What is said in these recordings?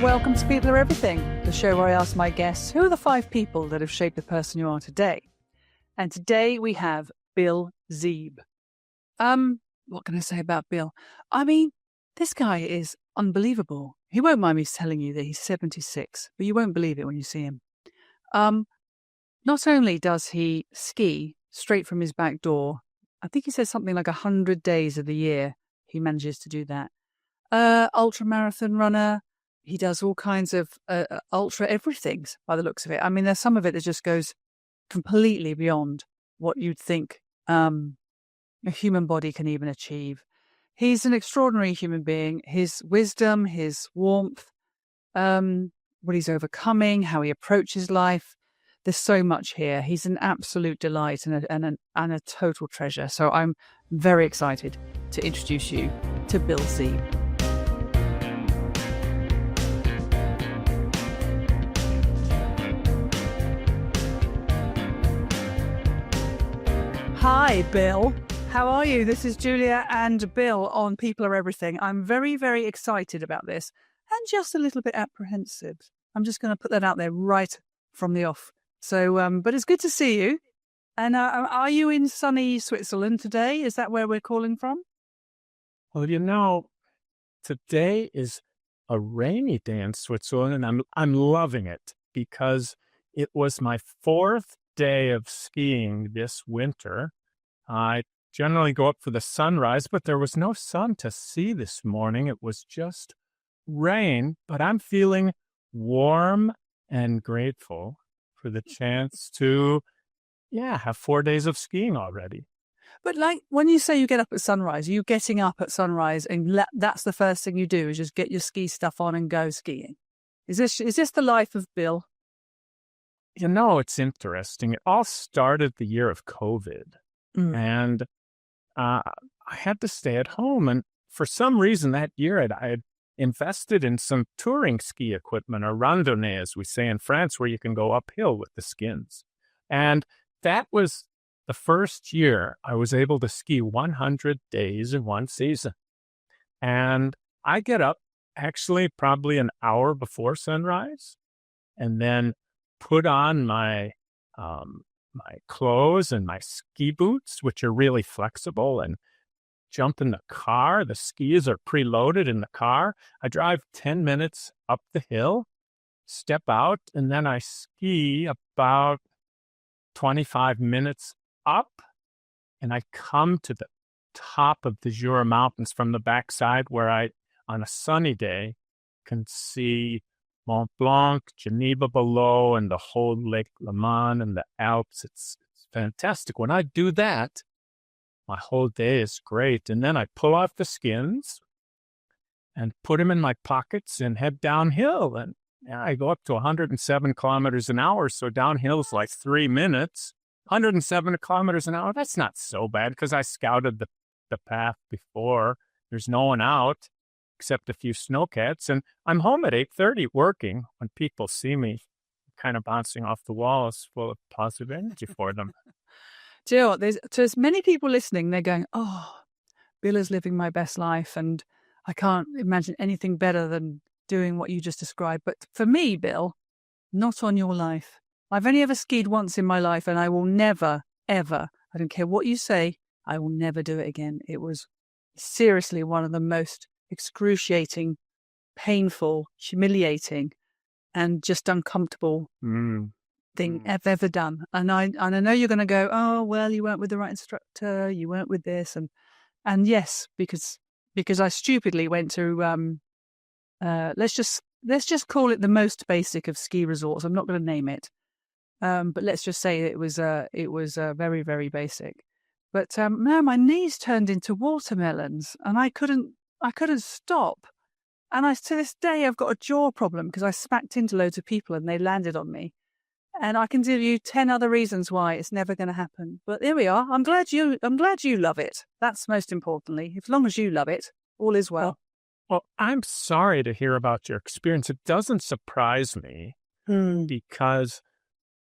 Welcome to People Are Everything, the show where I ask my guests, who are the 5 people that have shaped the person you are today? And today we have Bill Zeeb. What can I say about Bill? I mean, this guy is unbelievable. He won't mind me telling you that he's 76, but you won't believe it when you see him. Not only does he ski straight from his back door, I think he says something like 100 days of the year he manages to do that. Ultra marathon runner. He does all kinds of ultra everything by the looks of it. I mean, there's some of it that just goes completely beyond what you'd think a human body can even achieve. He's an extraordinary human being. His wisdom, his warmth, what he's overcoming, how he approaches life. There's so much here. He's an absolute delight and a total treasure. So I'm very excited to introduce you to Bill Zeeb. Hi, Bill. How are you? This is Julia and Bill on People Are Everything. I'm very, very excited about this and just a little bit apprehensive. I'm just going to put that out there right from the off. So, but it's good to see you. And are you in sunny Switzerland today? Is that where we're calling from? Well, today is a rainy day in Switzerland, and I'm loving it because it was my 4th day of skiing this winter. I generally go up for the sunrise, but there was no sun to see this morning. It was just rain, but I'm feeling warm and grateful for the chance to, have 4 days of skiing already. But like when you say you get up at sunrise, are you getting up at sunrise and that's the first thing you do is just get your ski stuff on and go skiing? Is this the life of Bill? It's interesting. It all started the year of COVID, and I had to stay at home. And for some reason that year, I had invested in some touring ski equipment, or randonnée, as we say in France, where you can go uphill with the skins. And that was the first year I was able to ski 100 days in one season. And I get up actually probably an hour before sunrise and then put on my my clothes and my ski boots, which are really flexible, and jump in the car. The skis are preloaded in the car. I drive 10 minutes up the hill, step out, and then I ski about 25 minutes up, and I come to the top of the Jura Mountains from the backside where I, on a sunny day, can see Mont Blanc, Geneva below, and the whole Lake Léman and the Alps. It's fantastic. When I do that, my whole day is great. And then I pull off the skins and put them in my pockets and head downhill. And I go up to 107 kilometers an hour. So downhill is like 3 minutes. 107 kilometers an hour, that's not so bad because I scouted the path before. There's no one out except a few snowcats. And I'm home at 8:30 working. When people see me kind of bouncing off the walls, full of positive energy for them. Do you know what? There's many people listening. They're going, oh, Bill is living my best life. And I can't imagine anything better than doing what you just described. But for me, Bill, not on your life. I've only ever skied once in my life, and I will never, ever, I don't care what you say, I will never do it again. It was seriously one of the most excruciating, painful, humiliating, and just uncomfortable thing I've ever done. And I know you're going to go, oh, well, you weren't with the right instructor, you weren't with this. And yes, because I stupidly went to, let's just call it the most basic of ski resorts. I'm not going to name it. But let's just say it was very, very basic. But no, my knees turned into watermelons, and I couldn't stop. And to this day, I've got a jaw problem because I smacked into loads of people and they landed on me. And I can give you 10 other reasons why it's never going to happen. But there we are. I'm glad you love it. That's most importantly. As long as you love it, all is well. Well, I'm sorry to hear about your experience. It doesn't surprise me because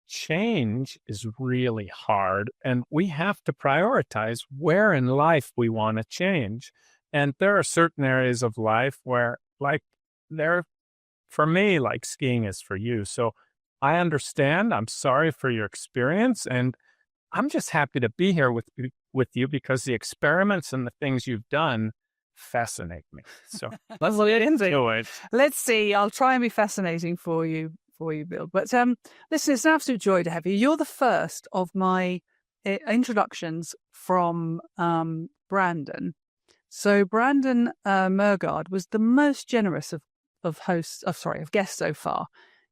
change is really hard, and we have to prioritize where in life we want to change. And there are certain areas of life where, like, they're for me like skiing is for you. So I understand. I'm sorry for your experience, and I'm just happy to be here with you because the experiments and the things you've done fascinate me. So let's Well, get indeed. into it. Let's see. I'll try and be fascinating for you, Bill. But listen, it's an absolute joy to have you. You're the first of my introductions from Brandon. So Brandon Murgard was the most generous of guests so far.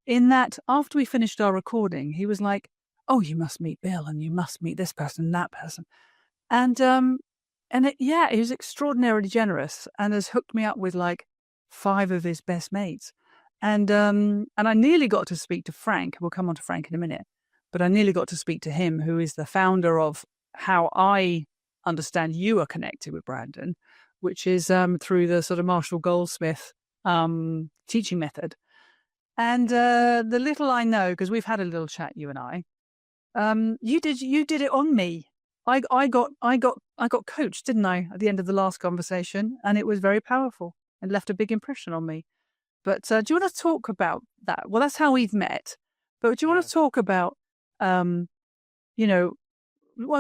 In that, after we finished our recording, he was like, "Oh, you must meet Bill, and you must meet this person and that person," and he was extraordinarily generous and has hooked me up with like 5 of his best mates, and I nearly got to speak to Frank. We'll come on to Frank in a minute, but I nearly got to speak to him, who is the founder of how I understand you are connected with Brandon, which is through the sort of Marshall Goldsmith teaching method. And the little I know, because we've had a little chat, you and I, you did it on me. I got coached, didn't I, at the end of the last conversation, and it was very powerful and left a big impression on me. But do you want to talk about that? Well, that's how we've met. But do you want to talk about,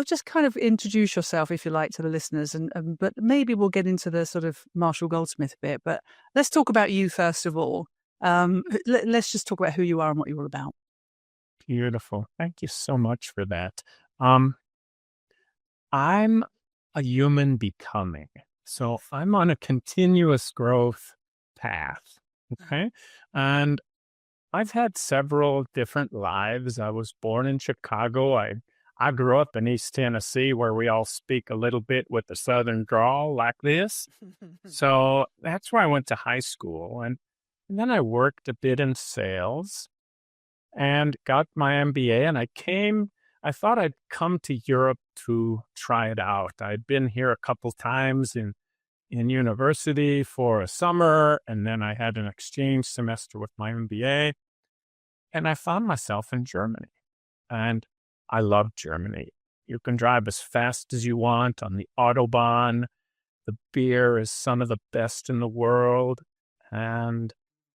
just kind of introduce yourself, if you like, to the listeners, and but maybe we'll get into the sort of Marshall Goldsmith bit. But let's talk about you first of all. Let's just talk about who you are and what you're all about. Beautiful. Thank you so much for that. I'm a human becoming. So I'm on a continuous growth path. Okay. And I've had several different lives. I was born in Chicago. I grew up in East Tennessee, where we all speak a little bit with the Southern drawl like this. So that's where I went to high school. And then I worked a bit in sales and got my MBA. And I thought I'd come to Europe to try it out. I'd been here a couple times in university for a summer, and then I had an exchange semester with my MBA. And I found myself in Germany. And I love Germany. You can drive as fast as you want on the Autobahn. The beer is some of the best in the world. And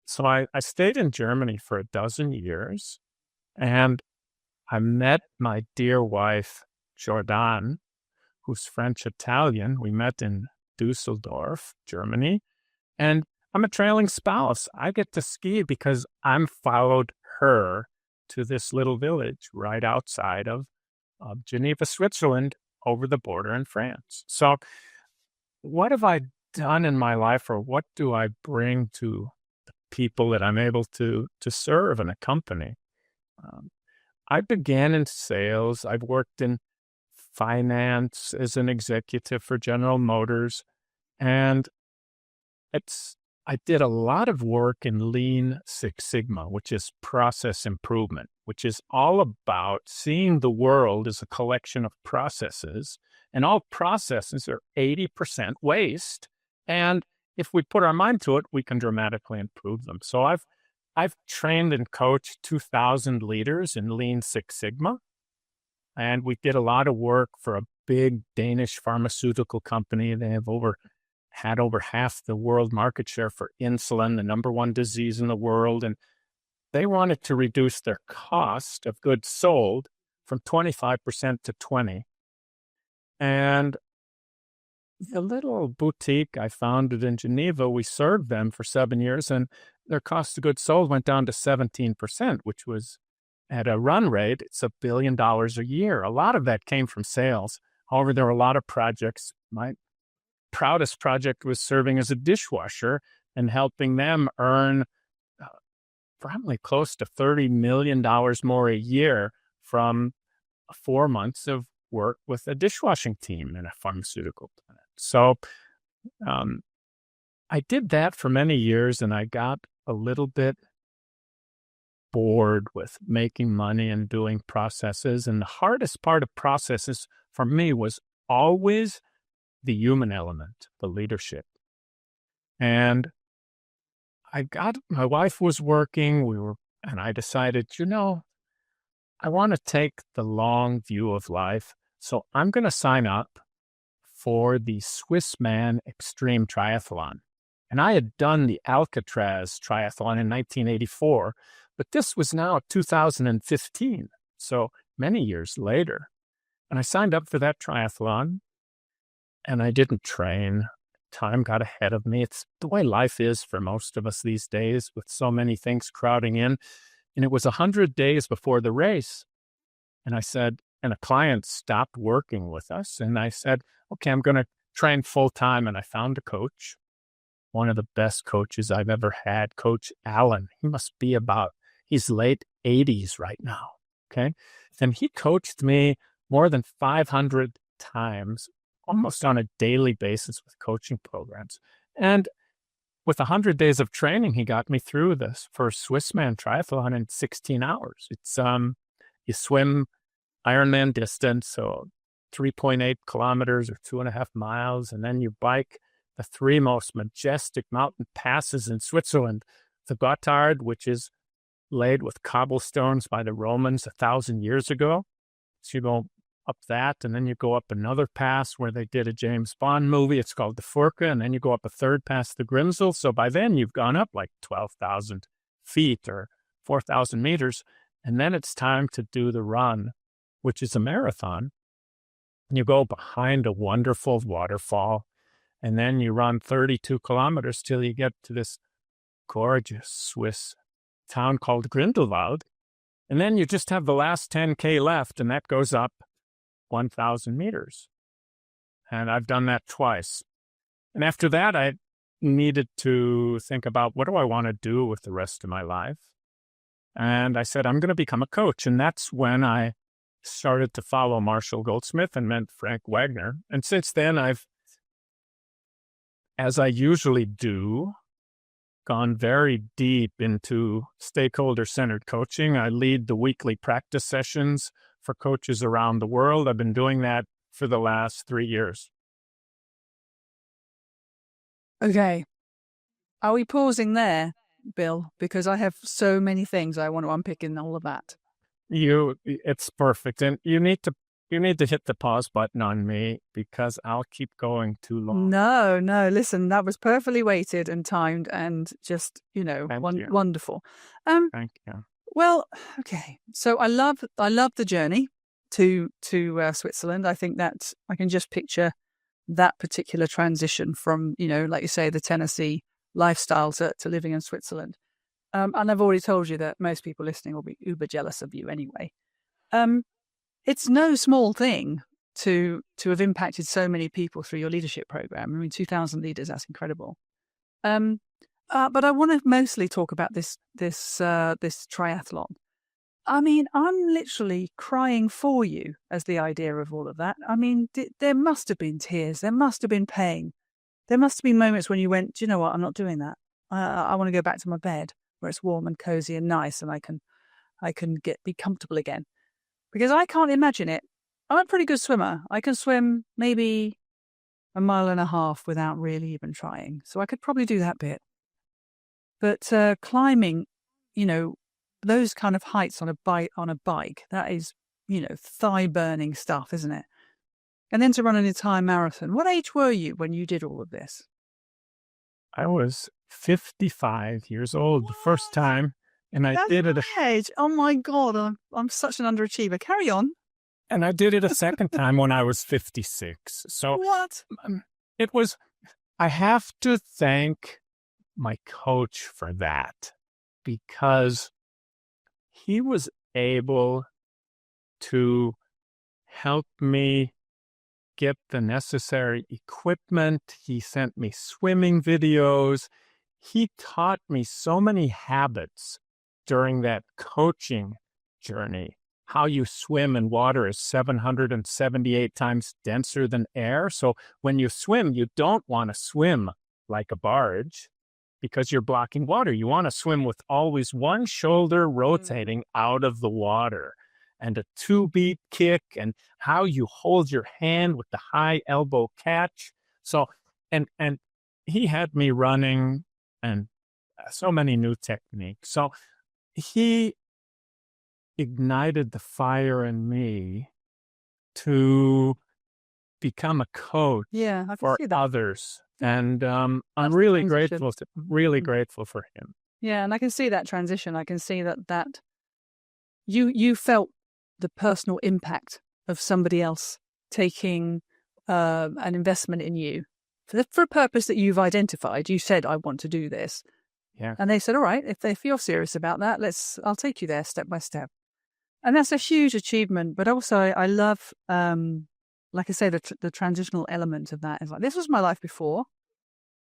so I stayed in Germany for 12 years. And I met my dear wife, Jordan, who's French-Italian. We met in Dusseldorf, Germany. And I'm a trailing spouse. I get to ski because I'm followed her to this little village right outside of Geneva, Switzerland, over the border in France. So what have I done in my life, or what do I bring to the people that I'm able to serve in a company? I began in sales. I've worked in finance as an executive for General Motors, and I did a lot of work in Lean Six Sigma, which is process improvement, which is all about seeing the world as a collection of processes, and all processes are 80% waste. And if we put our mind to it, we can dramatically improve them. So I've trained and coached 2,000 leaders in Lean Six Sigma, and we did a lot of work for a big Danish pharmaceutical company. They had over half the world market share for insulin, the number one disease in the world. And they wanted to reduce their cost of goods sold from 25% to 20%. And the little boutique I founded in Geneva, we served them for 7 years, and their cost of goods sold went down to 17%, which was at a run rate, it's $1 billion a year. A lot of that came from sales. However, there were a lot of projects. My proudest project was serving as a dishwasher and helping them earn probably close to $30 million more a year from 4 months of work with a dishwashing team in a pharmaceutical plant. So I did that for many years, and I got a little bit bored with making money and doing processes. And the hardest part of processes for me was always the human element, the leadership. And my wife was working, and I decided, I want to take the long view of life. So I'm going to sign up for the Swiss Man Extreme Triathlon. And I had done the Alcatraz triathlon in 1984, but this was now 2015, so many years later. And I signed up for that triathlon, and I didn't train. Time got ahead of me. It's the way life is for most of us these days, with so many things crowding in. And it was 100 days before the race. And I said, and a client stopped working with us. And I said, okay, I'm going to train full time. And I found a coach, one of the best coaches I've ever had, Coach Allen. He must be he's late 80s right now. Okay. And he coached me more than 500 times, almost on a daily basis with coaching programs. And with 100 days of training, he got me through this first Swissman triathlon in 16 hours. It's, you swim Ironman distance, so 3.8 kilometers or 2.5 miles, and then you bike the three most majestic mountain passes in Switzerland, the Gotthard, which is laid with cobblestones by the Romans 1,000 years ago. So you go up that, and then you go up another pass where they did a James Bond movie. It's called the Furka, and then you go up a third pass, the Grimsel. So by then you've gone up like 12,000 feet or 4,000 meters, and then it's time to do the run, which is a marathon. You go behind a wonderful waterfall, and then you run 32 kilometers till you get to this gorgeous Swiss town called Grindelwald. And then you just have the last 10K left, and that goes up 1,000 meters. And I've done that twice. And after that, I needed to think about, what do I want to do with the rest of my life? And I said, I'm going to become a coach. And that's when I started to follow Marshall Goldsmith and met Frank Wagner. And since then, I've, as I usually do, gone very deep into stakeholder-centered coaching. I lead the weekly practice sessions for coaches around the world. I've been doing that for the last 3 years. Okay. Are we pausing there, Bill? Because I have so many things I want to unpick in all of that. It's perfect. And you need to hit the pause button on me, because I'll keep going too long. No, listen, that was perfectly weighted and timed and just, wonderful. Thank you. Well, okay. So I love the journey to Switzerland. I think that I can just picture that particular transition from, like you say, the Tennessee lifestyle to living in Switzerland. And I've already told you that most people listening will be uber jealous of you anyway. It's no small thing to have impacted so many people through your leadership program. I mean, 2,000 leaders, that's incredible. But I want to mostly talk about this triathlon. I mean, I'm literally crying for you as the idea of all of that. I mean, there must have been tears. There must have been pain. There must have been moments when you went, do you know what? I'm not doing that. I want to go back to my bed where it's warm and cozy and nice, and I can be comfortable again. Because I can't imagine it. I'm a pretty good swimmer. I can swim maybe 1.5 miles without really even trying. So I could probably do that bit. But climbing, those kind of heights on a bike, that is, thigh burning stuff, isn't it? And then to run an entire marathon. What age were you when you did all of this? I was 55 years old the first time, and I did it. Age. Oh my God, I'm such an underachiever. Carry on. And I did it a second time when I was 56. So what? I have to thank my coach for that, because he was able to help me get the necessary equipment. He sent me swimming videos. He taught me so many habits during that coaching journey. How you swim in water is 778 times denser than air. So when you swim, you don't want to swim like a barge, because you're blocking water. You want to swim with always one shoulder rotating out of the water, and a 2-beat kick, and how you hold your hand with the high elbow catch. So, and he had me running and so many new techniques. So he ignited the fire in me to become a coach I for can see that. others And I'm That's really the transition. grateful for him. Yeah, and I can see that transition. I can see that you felt the personal impact of somebody else taking an investment in you for a purpose that you've identified. You said, I want to do this. Yeah. And they said, all right, if you're serious about that, I'll take you there step by step. And that's a huge achievement. But also I love, like I say, the transitional element of that is like, this was my life before.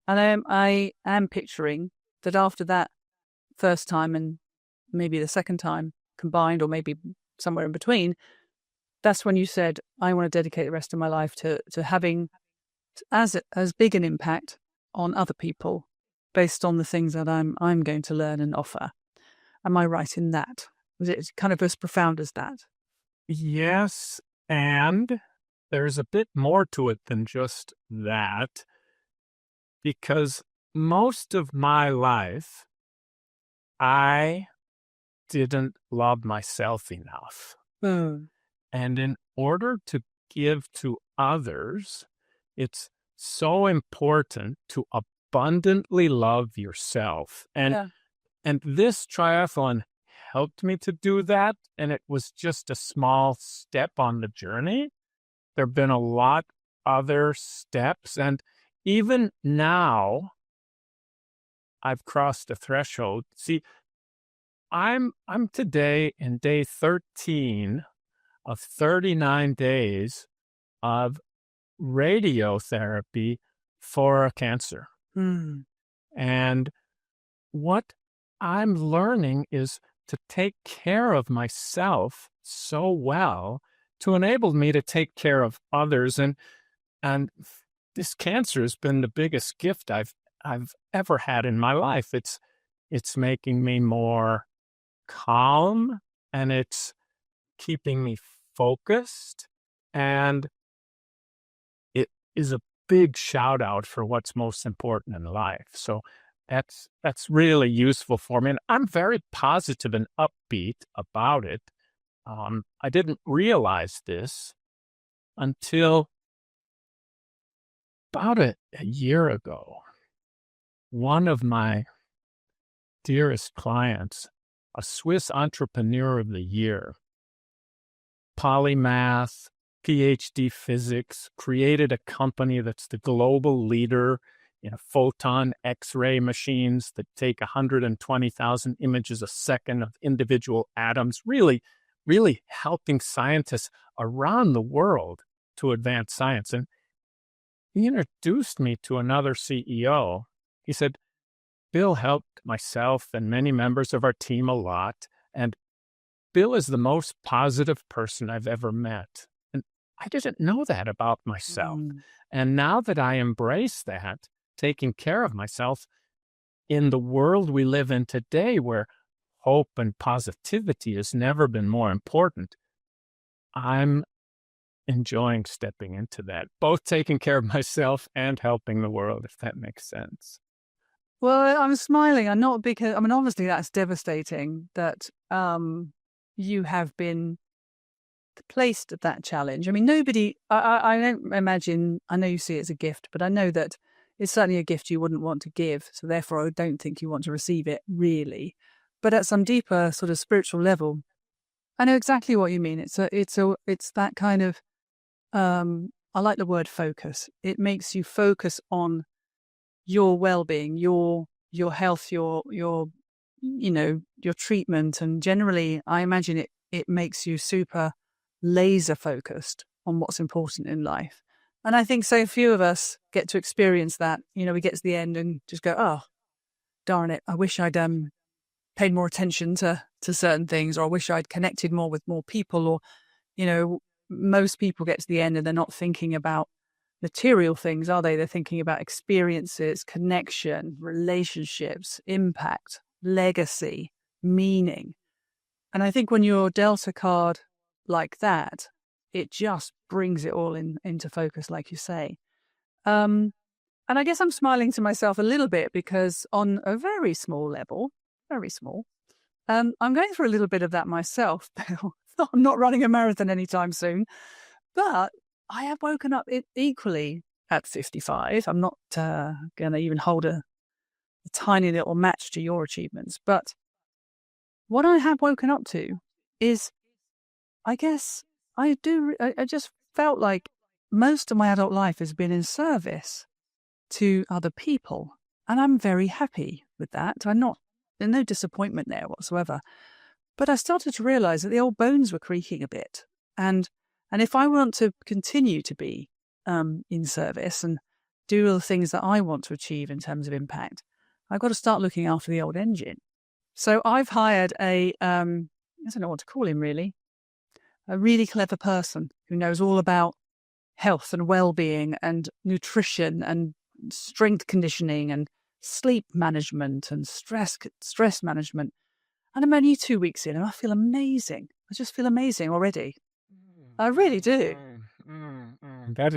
And I am picturing that after that first time and maybe the second time combined, or maybe somewhere in between, that's when you said, I want to dedicate the rest of my life to having as big an impact on other people based on the things that I'm going to learn and offer. Am I right in that? Was it kind of as profound as that? Yes, and there's a bit more to it than just that, because most of my life, I didn't love myself enough. Mm. And in order to give to others, it's so important to abundantly love yourself. And this triathlon helped me to do that. And it was just a small step on the journey. There have been a lot other steps. And even now, I've crossed a threshold. See, I'm today in day 13 of 39 days of radiotherapy for cancer. Mm. And what I'm learning is to take care of myself so well to enable me to take care of others. And this cancer has been the biggest gift I've ever had in my life. It's making me more calm, and it's keeping me focused, and it is a big shout out for what's most important in life. So that's really useful for me, and I'm very positive and upbeat about it. I didn't realize this until about a year ago. One of my dearest clients, a Swiss Entrepreneur of the Year, polymath, PhD physics, created a company that's the global leader in photon X-ray machines that take 120,000 images a second of individual atoms, really helping scientists around the world to advance science. And he introduced me to another CEO. He said, Bill helped myself and many members of our team a lot, and Bill is the most positive person I've ever met. And I didn't know that about myself. Mm. And now that I embrace that, taking care of myself in the world we live in today, where hope and positivity has never been more important, I'm enjoying stepping into that, both taking care of myself and helping the world, if that makes sense. Well, I'm smiling. I'm not because, I mean, obviously that's devastating that you have been placed at that challenge. I mean, I don't imagine, I know you see it as a gift, but I know that it's certainly a gift you wouldn't want to give. So therefore, I don't think you want to receive it really. But at some deeper sort of spiritual level, I know exactly what you mean. It's that kind of, I like the word focus. It makes you focus on your well-being, your health, your treatment. And generally, I imagine it makes you super laser focused on what's important in life. And I think so few of us get to experience that. We get to the end and just go, oh, darn it, I wish I'd paid more attention to certain things, or I wish I'd connected more with more people, or, most people get to the end and they're not thinking about material things, are they? They're thinking about experiences, connection, relationships, impact, legacy, meaning. And I think when you're dealt a card like that, it just brings it all into focus, like you say. And I guess I'm smiling to myself a little bit because on a very small level, very small, I'm going through a little bit of that myself. I'm not running a marathon anytime soon, but I have woken up equally at 55. I'm not going to even hold a tiny little match to your achievements. But what I have woken up to is, I guess, I just felt like most of my adult life has been in service to other people. And I'm very happy with that. There's no disappointment there whatsoever. But I started to realize that the old bones were creaking a bit. And if I want to continue to be in service and do all the things that I want to achieve in terms of impact, I've got to start looking after the old engine. So I've hired I don't know what to call him really, a really clever person who knows all about health and well-being and nutrition and strength conditioning and sleep management and stress management. And I'm only 2 weeks in and I feel amazing. I just feel amazing already. I really do. That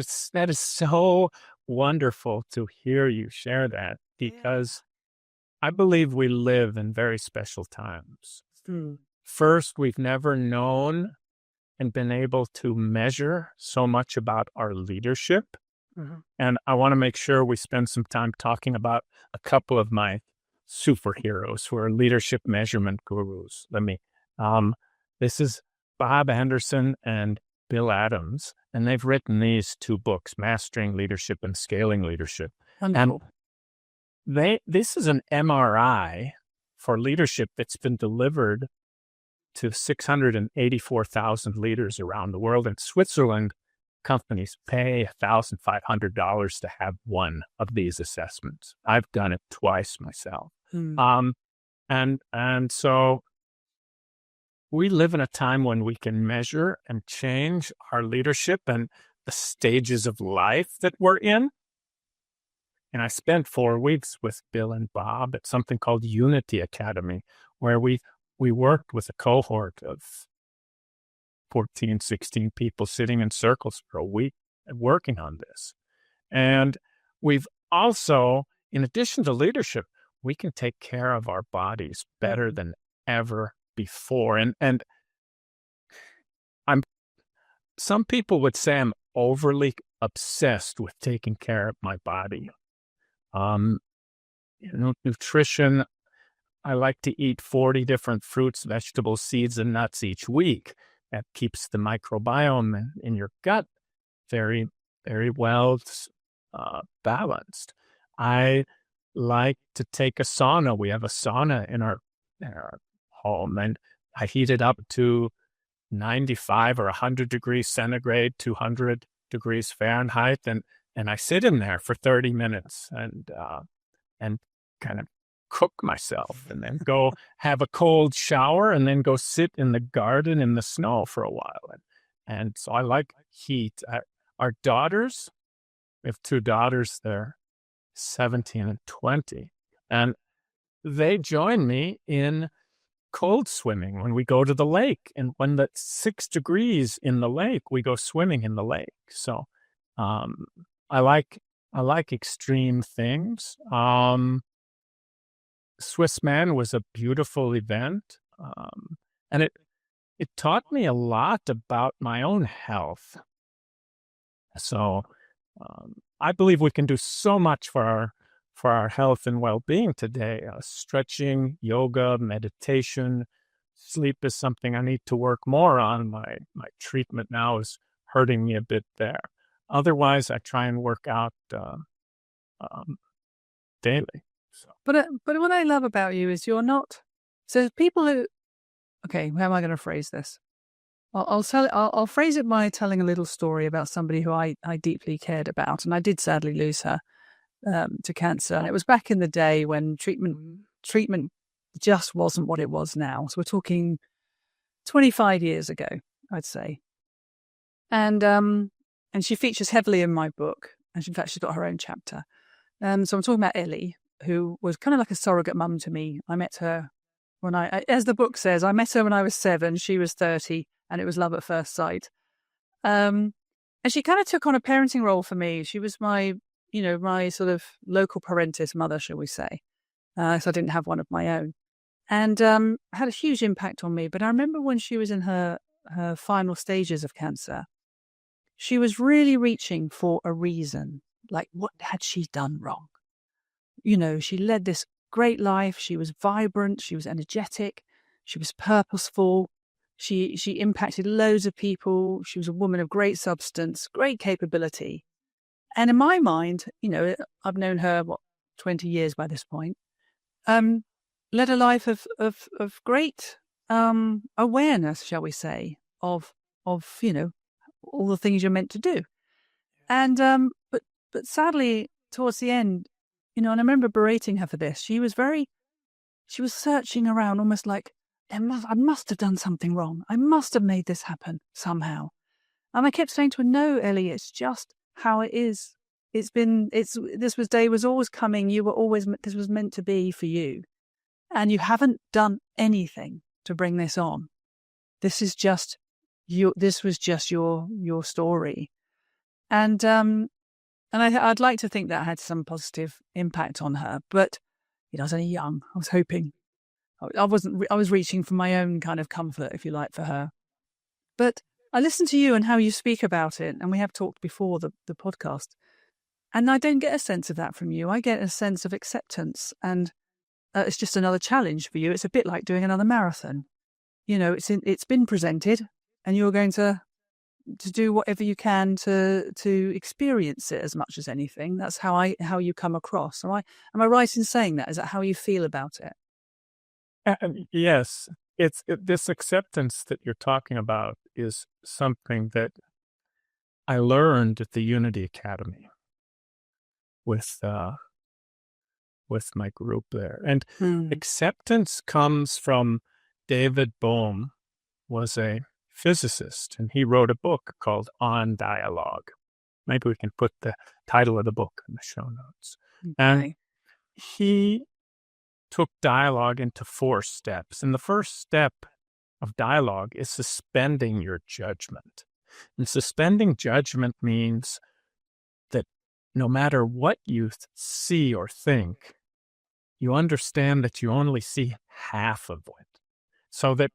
is so wonderful to hear you share that, because I believe we live in very special times. First, we've never known and been able to measure so much about our leadership. And I want to make sure we spend some time talking about a couple of my superheroes who are leadership measurement gurus. This is Bob Anderson and Bill Adams, and they've written these 2 books, Mastering Leadership and Scaling Leadership. Wonderful. And this is an MRI for leadership that's been delivered to 684,000 leaders around the world. In Switzerland, companies pay $1,500 to have one of these assessments. I've done it twice myself. And so we live in a time when we can measure and change our leadership and the stages of life that we're in. And I spent 4 weeks with Bill and Bob at something called Unity Academy, where we worked with a cohort of 14, 16 people sitting in circles for a week and working on this. And we've also, in addition to leadership, we can take care of our bodies better than ever before. And some people would say I'm overly obsessed with taking care of my body. Nutrition, I like to eat 40 different fruits, vegetables, seeds, and nuts each week. That keeps the microbiome in your gut very, very well balanced. I like to take a sauna. We have a sauna in our home, and I heat it up to 95 or 100 degrees centigrade, 200 degrees Fahrenheit, and I sit in there for 30 minutes and kind of cook myself, and then go have a cold shower, and then go sit in the garden in the snow for a while. And so I like heat. Our daughters, we have 2 daughters, they're 17 and 20, and they join me in cold swimming when we go to the lake. And when it's 6 degrees in the lake, we go swimming in the lake. So I like extreme things. Swiss Man was a beautiful event, and it taught me a lot about my own health. So I believe we can do so much for our health and well-being today. Stretching, yoga, meditation, sleep is something I need to work more on. My treatment now is hurting me a bit there. Otherwise, I try and work out daily. So. But what I love about you is you're not. So people who, okay, how am I going to phrase this? I'll phrase it by telling a little story about somebody who I deeply cared about, and I did sadly lose her to cancer. And it was back in the day when treatment just wasn't what it was now. So we're talking 25 years ago, I'd say. And she features heavily in my book, and in fact, she's got her own chapter. So I'm talking about Ellie, who was kind of like a surrogate mum to me. I met her when as the book says, I met her when I was 7, she was 30, and it was love at first sight. And she kind of took on a parenting role for me. She was my sort of local parentis mother, shall we say. So I didn't have one of my own. And had a huge impact on me. But I remember when she was in her final stages of cancer, she was really reaching for a reason. like, what had she done wrong? You know, she led this great life. She was vibrant. She was energetic. She was purposeful. She impacted loads of people. She was a woman of great substance, great capability. And in my mind, you know, I've known her, 20 years by this point, led a life of great awareness, shall we say, of you know, all the things you're meant to do. And but sadly, towards the end, you know, and I remember berating her for this. She was searching around, almost like, I must have done something wrong. I must have made this happen somehow. And I kept saying to her, no, Ellie, it's just how it is. This day was always coming. This was meant to be for you. And you haven't done anything to bring this on. This is just you. This was just your story. And I'd like to think that had some positive impact on her, but you know, I was only young. I was hoping. I was reaching for my own kind of comfort, if you like, for her. But I listen to you and how you speak about it, and we have talked before the podcast, and I don't get a sense of that from you. I get a sense of acceptance, and it's just another challenge for you. It's a bit like doing another marathon. You know, it's been presented, and you're going to do whatever you can to experience it as much as anything. That's how you come across. Am I right in saying that? Is that how you feel about it? Yes, this acceptance that you're talking about is something that I learned at the Unity Academy with my group there. And acceptance comes from David Bohm, was a physicist, and he wrote a book called On Dialogue. Maybe we can put the title of the book in the show notes. Okay. And he took dialogue into 4 steps. And the first step of dialogue is suspending your judgment. And suspending judgment means that no matter what you see or think, you understand that you only see half of it. So that,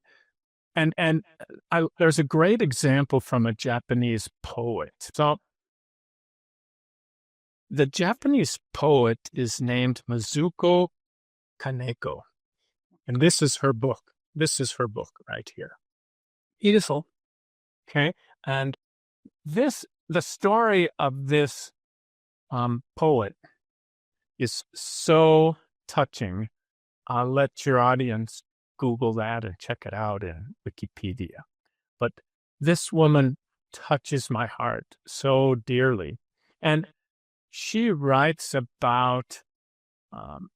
there's a great example from a Japanese poet. So the Japanese poet is named Mizuko Kaneko. And this is her book. This is her book right here. Beautiful. Okay. And the story of this poet is so touching. I'll let your audience Google that and check it out in Wikipedia. But this woman touches my heart so dearly. And she writes about,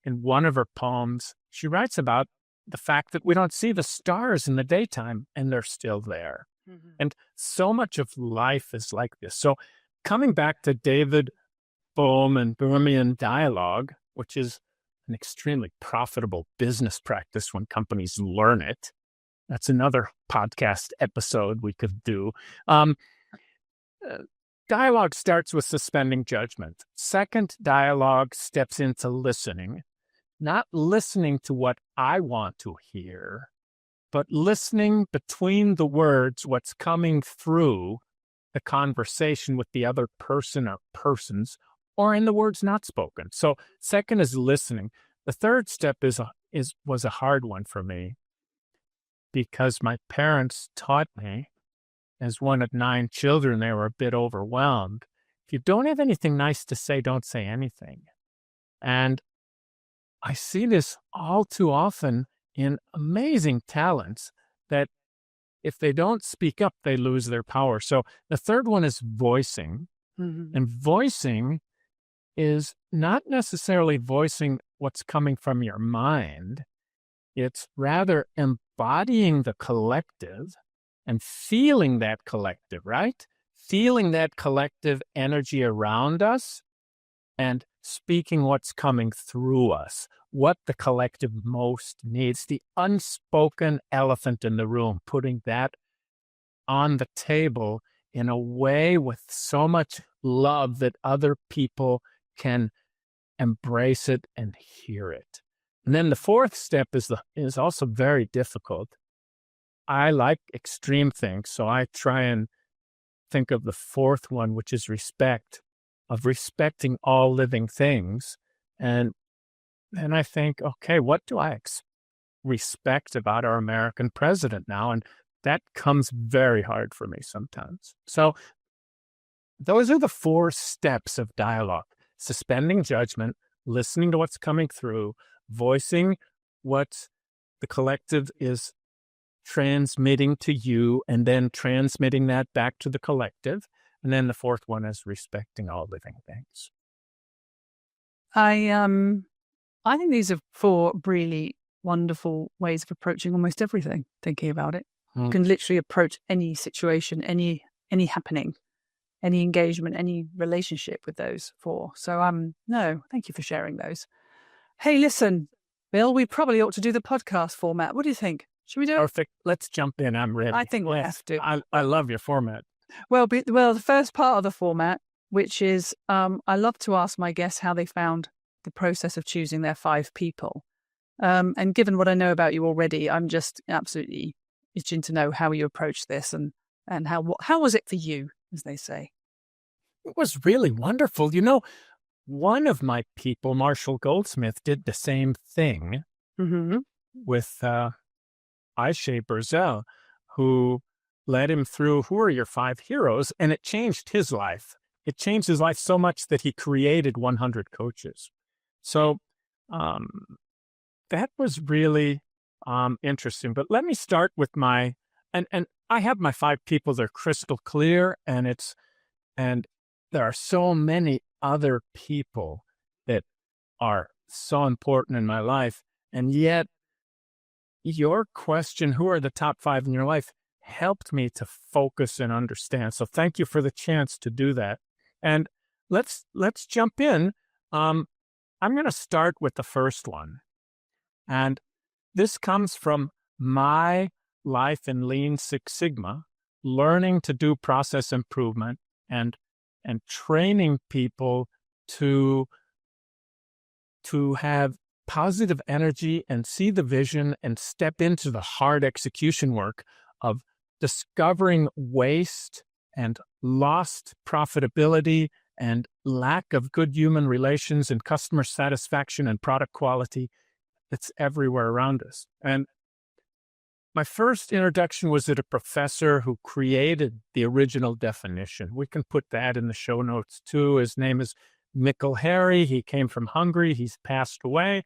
in one of her poems, she writes about the fact that we don't see the stars in the daytime and they're still there. Mm-hmm. And so much of life is like this. So coming back to David Bohm and Burmian dialogue, which is an extremely profitable business practice when companies learn it. That's another podcast episode we could do. Dialogue starts with suspending judgment. Second, dialogue steps into listening, not listening to what I want to hear, but listening between the words, what's coming through the conversation with the other person or persons, or in the words not spoken. So second is listening. The third step was a hard one for me because my parents taught me, as one of 9 children, they were a bit overwhelmed. If you don't have anything nice to say, don't say anything. And I see this all too often in amazing talents that if they don't speak up, they lose their power. So the third one is voicing. Mm-hmm. And voicing is not necessarily voicing what's coming from your mind. It's rather embodying the collective and feeling that collective, right? Feeling that collective energy around us and speaking what's coming through us, what the collective most needs, the unspoken elephant in the room, putting that on the table in a way with so much love that other people can embrace it and hear it. And then the fourth step is also very difficult. I like extreme things, so I try and think of the fourth one, which is respect. of respecting all living things. And I think, okay, what do I respect about our American president now? And that comes very hard for me sometimes. So those are the 4 steps of dialogue: suspending judgment, listening to what's coming through, voicing what the collective is transmitting to you, and then transmitting that back to the collective. And then the 4th one is respecting all living things. I think these are 4 really wonderful ways of approaching almost everything, thinking about it. You can literally approach any situation, any happening, any engagement, any relationship with those 4. So no, thank you for sharing those. Hey, listen, Bill, we probably ought to do the podcast format. What do you think? Should we do it? Perfect. Let's jump in. I'm ready. I think we have to. I love your format. Well, the first part of the format, which is I love to ask my guests how they found the process of choosing their 5 people. And given what I know about you already, I'm just absolutely itching to know how you approach this and how was it for you, as they say. It was really wonderful. You know, one of my people, Marshall Goldsmith, did the same thing with Aisha Burzel, who led him through who are your 5 heroes, and it changed his life. It changed his life so much that he created 100 coaches. So that was really interesting. But let me start with my, and I have my 5 people. They're crystal clear, and there are so many other people that are so important in my life. And yet your question, who are the top 5 in your life, helped me to focus and understand. So thank you for the chance to do that. And let's jump in. I'm going to start with the first one. And this comes from my life in Lean Six Sigma, learning to do process improvement and training people to have positive energy and see the vision and step into the hard execution work of discovering waste and lost profitability and lack of good human relations and customer satisfaction and product quality that's everywhere around us. And my first introduction was at a professor who created the original definition. We can put that in the show notes too. His name is Mikkel Harry. He came from Hungary. He's passed away.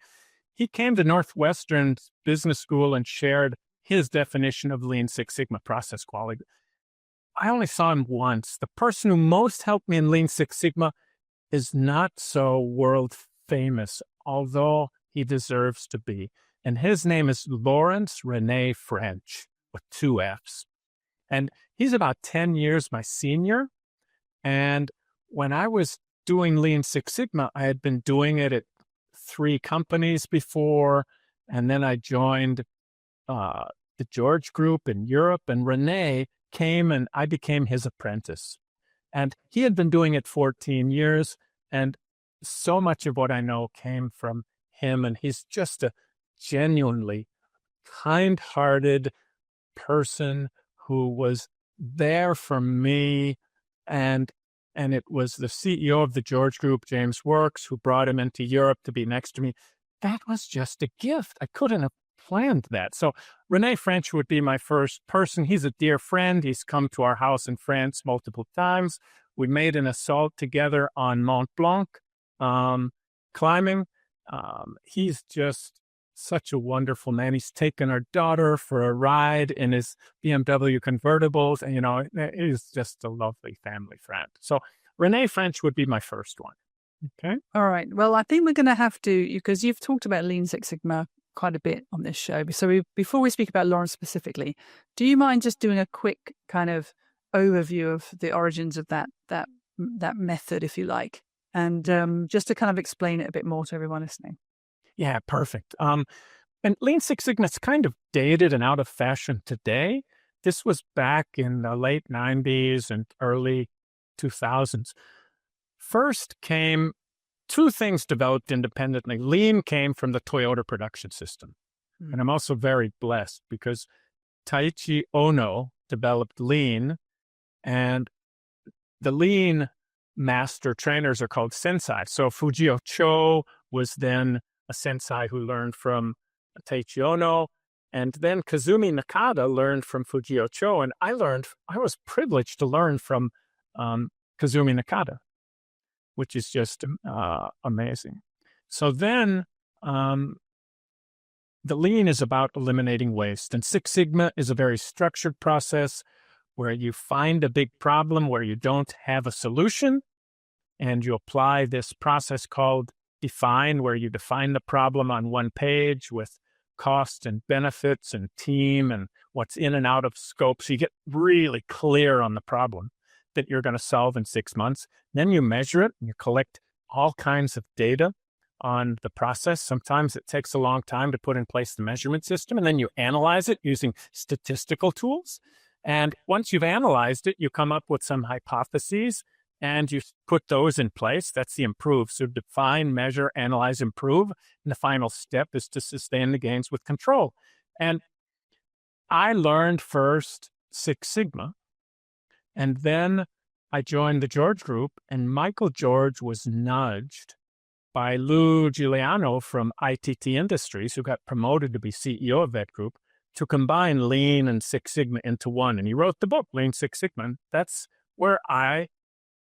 He came to Northwestern Business School and shared his definition of Lean Six Sigma process quality. I only saw him once. The person who most helped me in Lean Six Sigma is not so world famous, although he deserves to be. And his name is Lawrence René French with 2 F's. And he's about 10 years my senior. And when I was doing Lean Six Sigma, I had been doing it at 3 companies before. And then I joined the George Group in Europe. And René came and I became his apprentice. And he had been doing it 14 years. And so much of what I know came from him. And he's just a genuinely kind-hearted person who was there for me. And it was the CEO of the George Group, James Works, who brought him into Europe to be next to me. That was just a gift. I couldn't have planned that. So René French would be my first person. He's a dear friend. He's come to our house in France multiple times. We made an assault together on Mont Blanc, climbing. He's just such a wonderful man. He's taken our daughter for a ride in his BMW convertibles. And, you know, he's just a lovely family friend. So René French would be my first one. Okay. All right. Well, I think we're going to have to, because you've talked about Lean Six Sigma quite a bit on this show. So before we speak about Lawrence specifically, do you mind just doing a quick kind of overview of the origins of that method, if you like, and just to kind of explain it a bit more to everyone listening? Yeah, perfect. And Lean Six Sigma is kind of dated and out of fashion today. This was back in the late 90s and early 2000s. First came 2 things developed independently. Lean came from the Toyota production system. And I'm also very blessed because Taiichi Ono developed Lean, and the Lean master trainers are called sensei. So Fujio Cho was then a sensei who learned from Taichi Ono, and then Kazumi Nakada learned from Fujio Cho, and I was privileged to learn from Kazumi Nakada, which is just amazing. So then the lean is about eliminating waste, and Six Sigma is a very structured process where you find a big problem where you don't have a solution, and you apply this process called define, where you define the problem on one page with cost and benefits and team and what's in and out of scope. So you get really clear on the problem that you're going to solve in 6 months. Then you measure it and you collect all kinds of data on the process. Sometimes it takes a long time to put in place the measurement system, and then you analyze it using statistical tools. And once you've analyzed it, you come up with some hypotheses and you put those in place. That's the improve. So define, measure, analyze, improve. And the final step is to sustain the gains with control. And I learned first Six Sigma, and then I joined the George Group, and Michael George was nudged by Lou Giuliano from ITT Industries, who got promoted to be CEO of that group, to combine Lean and Six Sigma into one. And he wrote the book, Lean Six Sigma. And that's where I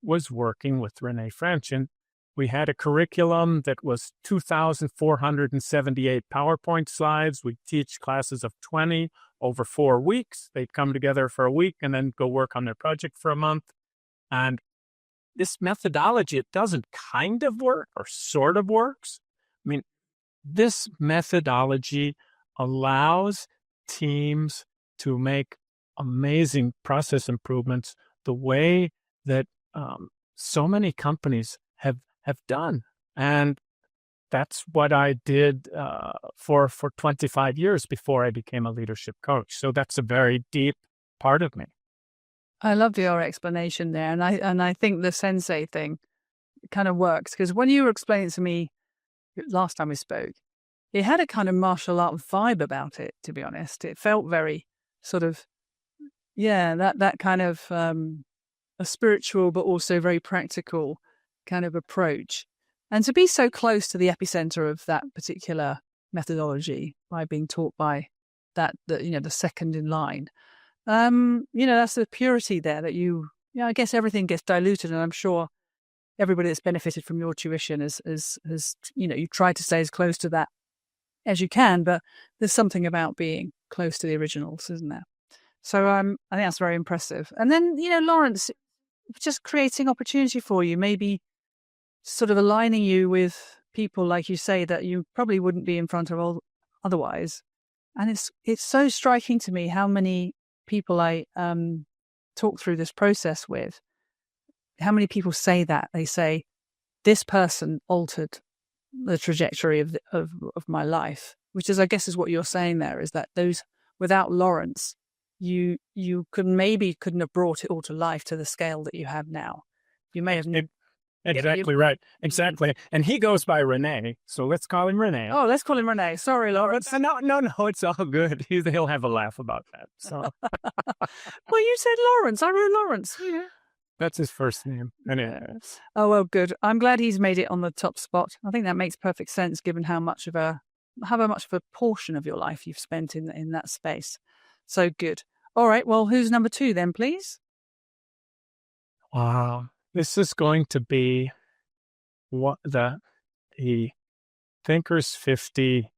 was working with Renee French. And we had a curriculum that was 2,478 PowerPoint slides. We teach classes of 20 over 4 weeks. They'd come together for a week and then go work on their project for a month. And this methodology, it doesn't kind of work or sort of works. I mean, this methodology allows teams to make amazing process improvements the way that so many companies have done. And that's what I did for 25 years before I became a leadership coach. So that's a very deep part of me. I love your explanation there. And I think the sensei thing kind of works, because when you were explaining to me last time we spoke, it had a kind of martial art vibe about it, to be honest. It felt very sort of, that kind of a spiritual but also very practical kind of approach. And to be so close to the epicenter of that particular methodology by being taught by the second in line, that's the purity there that I guess everything gets diluted, and I'm sure everybody that's benefited from your tuition has you tried to stay as close to that as you can, but there's something about being close to the originals, isn't there? So I think that's very impressive. And then, Lawrence, just creating opportunity for you, maybe sort of aligning you with people, like you say, that you probably wouldn't be in front of otherwise. And it's so striking to me how many people I talk through this process with, how many people say that. They say, this person altered the trajectory of my life, which is, I guess, is what you're saying there, is that those, without Lawrence, you couldn't have brought it all to life to the scale that you have now. You may have... Exactly right. Exactly. And he goes by Renee, so let's call him Renee. Oh, let's call him Renee. Sorry, Lawrence. No, it's all good. He'll have a laugh about that. So. Well, you said Lawrence. I wrote Lawrence. Yeah. That's his first name. Anyway. Oh, well, good. I'm glad he's made it on the top spot. I think that makes perfect sense, given how much of a portion of your life you've spent in that space. So good. All right. Well, who's number 2 then, please? Wow. This is going to be what the Thinkers 50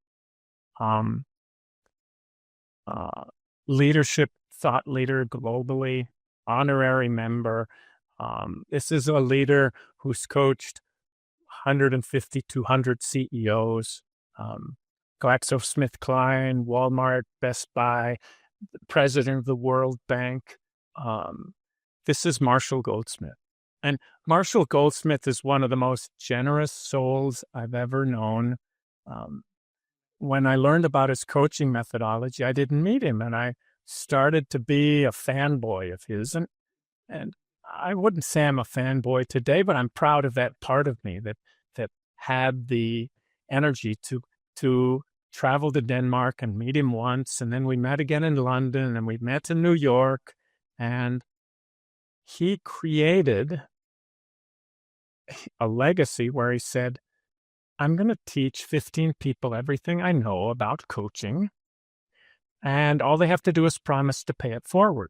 leadership thought leader globally, honorary member. This is a leader who's coached 150, 200 CEOs, GlaxoSmithKline, Walmart, Best Buy, the president of the World Bank. This is Marshall Goldsmith. And Marshall Goldsmith is one of the most generous souls I've ever known. When I learned about his coaching methodology, I didn't meet him, and I started to be a fanboy of his. And I wouldn't say I'm a fanboy today, but I'm proud of that part of me that had the energy to travel to Denmark and meet him once. And then we met again in London, and we met in New York. And he created a legacy where he said, I'm going to teach 15 people everything I know about coaching, and all they have to do is promise to pay it forward.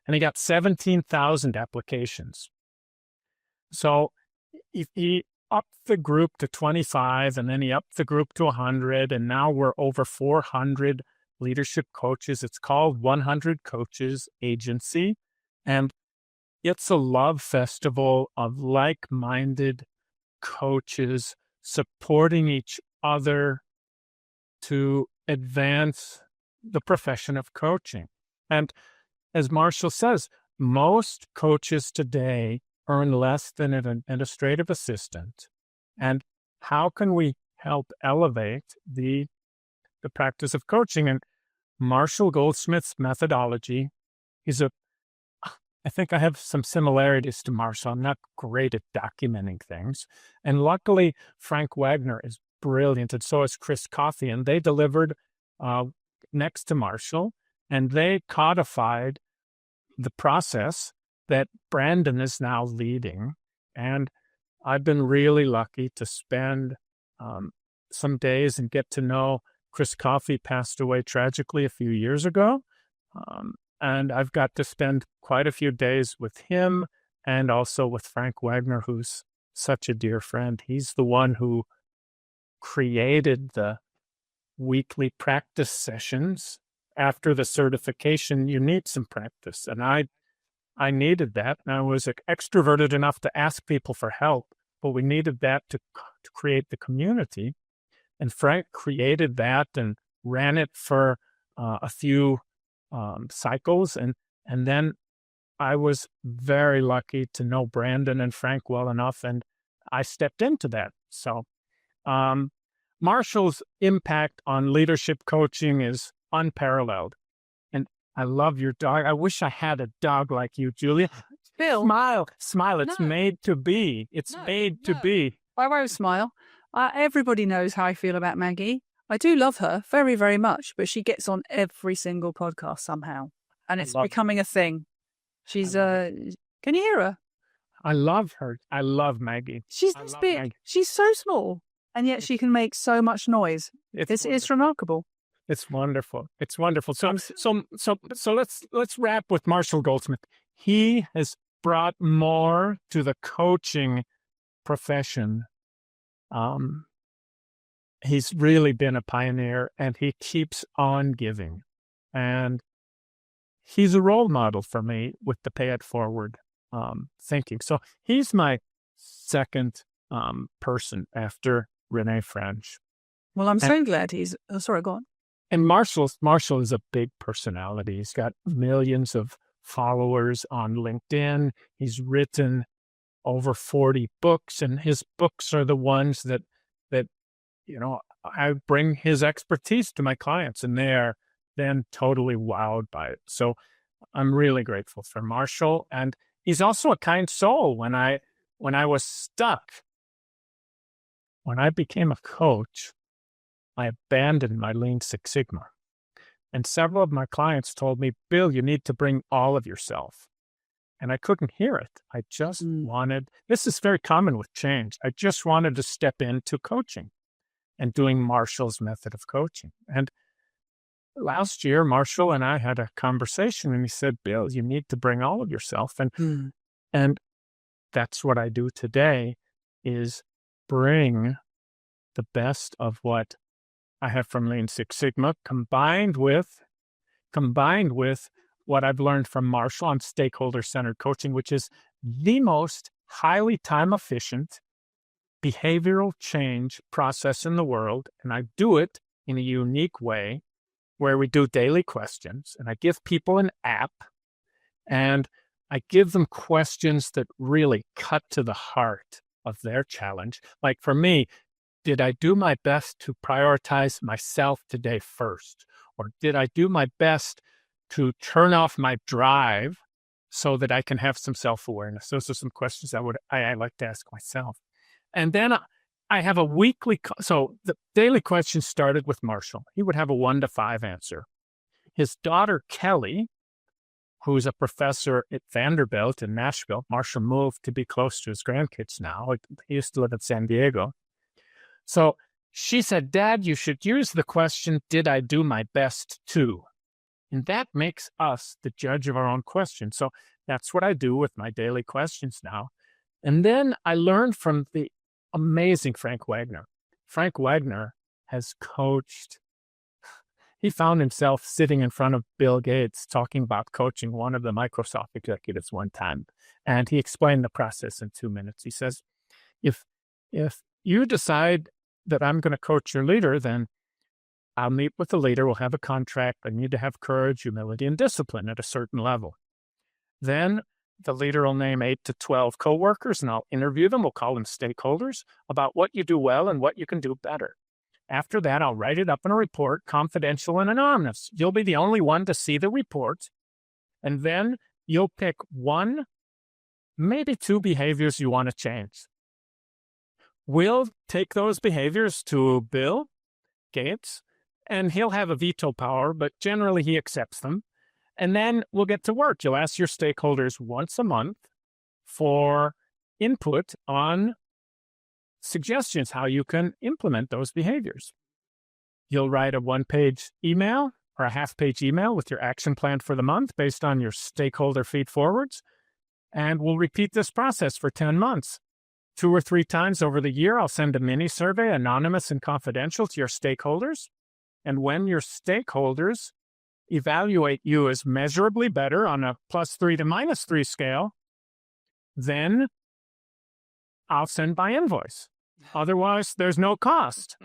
And he got 17,000 applications. So he upped the group to 25, and then he upped the group to 100, and now we're over 400 leadership coaches. It's called 100 Coaches Agency, and it's a love festival of like-minded coaches supporting each other to advance the profession of coaching. And as Marshall says, most coaches today earn less than an administrative assistant. And how can we help elevate the practice of coaching? And Marshall Goldsmith's methodology, I think I have some similarities to Marshall. I'm not great at documenting things. And luckily, Frank Wagner is brilliant, and so is Chris Coffey. And they delivered next to Marshall, and they codified the process that Brandon is now leading. And I've been really lucky to spend some days and get to know Chris Coffey. Passed away tragically a few years ago. And I've got to spend quite a few days with him and also with Frank Wagner, who's such a dear friend. He's the one who created the weekly practice sessions. After the certification, you need some practice. And I needed that. And I was extroverted enough to ask people for help, but we needed that to create the community. And Frank created that and ran it for a few cycles. And then I was very lucky to know Brandon and Frank well enough, and I stepped into that. So Marshall's impact on leadership coaching is unparalleled. And I love your dog. I wish I had a dog like you, Julia. Bill. Smile. It's made to be. It's made to be. I won't smile. Everybody knows how I feel about Maggie. I do love her very, very much, but she gets on every single podcast somehow. And it's becoming a thing. She's, can you hear her? I love her. I love Maggie. She's this big. Maggie. She's so small, and yet she can make so much noise. It's remarkable. It's wonderful. It's wonderful. So let's wrap with Marshall Goldsmith. He has brought more to the coaching profession. He's really been a pioneer, and he keeps on giving. And he's a role model for me with the pay it forward thinking. So he's my second person after Renee French. Well, I'm so glad he's... Oh, sorry, go on. And Marshall is a big personality. He's got millions of followers on LinkedIn. He's written over 40 books, and his books are the ones that I bring his expertise to my clients, and they are then totally wowed by it. So I'm really grateful for Marshall. And he's also a kind soul. When I was stuck, when I became a coach, I abandoned my Lean Six Sigma. And several of my clients told me, Bill, you need to bring all of yourself. And I couldn't hear it. I just wanted, this is very common with change. I just wanted to step into coaching and doing Marshall's method of coaching. And last year, Marshall and I had a conversation, and he said, Bill, you need to bring all of yourself. And that's what I do today, is bring the best of what I have from Lean Six Sigma, combined with what I've learned from Marshall on stakeholder-centered coaching, which is the most highly time-efficient behavioral change process in the world. And I do it in a unique way where we do daily questions, and I give people an app, and I give them questions that really cut to the heart of their challenge. Like for me, did I do my best to prioritize myself today first? Or did I do my best to turn off my drive so that I can have some self-awareness? Those are some questions I like to ask myself. And then I have a weekly, so the daily questions started with Marshall. He would have a 1 to 5 answer. His daughter, Kelly, who's a professor at Vanderbilt in Nashville. Marshall moved to be close to his grandkids now. He used to live in San Diego. So she said, Dad, you should use the question, did I do my best too? And that makes us the judge of our own question. So that's what I do with my daily questions now. And then I learned from the amazing Frank Wagner. Frank Wagner has coached. He found himself sitting in front of Bill Gates talking about coaching one of the Microsoft executives one time. And he explained the process in 2 minutes. He says, if you decide that I'm going to coach your leader, then I'll meet with the leader. We'll have a contract. I need to have courage, humility, and discipline at a certain level. Then the leader will name 8 to 12 coworkers, and I'll interview them. We'll call them stakeholders about what you do well and what you can do better. After that, I'll write it up in a report, confidential and anonymous. You'll be the only one to see the report. And then you'll pick 1, maybe 2 behaviors you want to change. We'll take those behaviors to Bill Gates, and he'll have a veto power, but generally he accepts them. And then we'll get to work. You'll ask your stakeholders once a month for input on suggestions how you can implement those behaviors. You'll write a 1-page email or a half-page email with your action plan for the month based on your stakeholder feed-forwards, and we'll repeat this process for 10 months. 2 or 3 times over the year, I'll send a mini-survey, anonymous and confidential, to your stakeholders. And when your stakeholders evaluate you as measurably better on a +3 to -3 scale, then I'll send by invoice. Otherwise, there's no cost.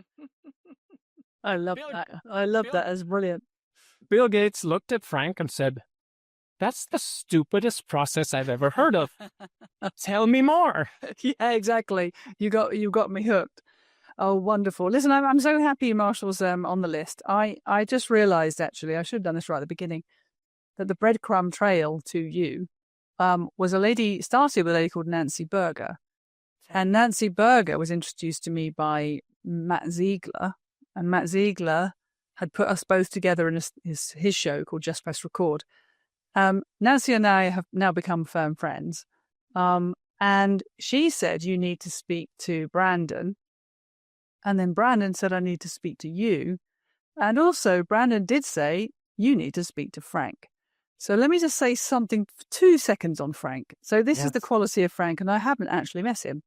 I love that. I love that. It's brilliant. Bill Gates looked at Frank and said, that's the stupidest process I've ever heard of. Tell me more. Yeah, exactly. You got me hooked. Oh, wonderful. Listen, I'm so happy Marshall's on the list. I just realized, actually, I should have done this right at the beginning, that the breadcrumb trail to you was started with a lady called Nancy Berger. And Nancy Berger was introduced to me by Matt Ziegler. And Matt Ziegler had put us both together in his show called Just Press Record. Nancy and I have now become firm friends. And she said, you need to speak to Brandon. And then Brandon said, I need to speak to you. And also Brandon did say, you need to speak to Frank. So let me just say something for 2 seconds on Frank. So this is the quality of Frank, and I haven't actually met him.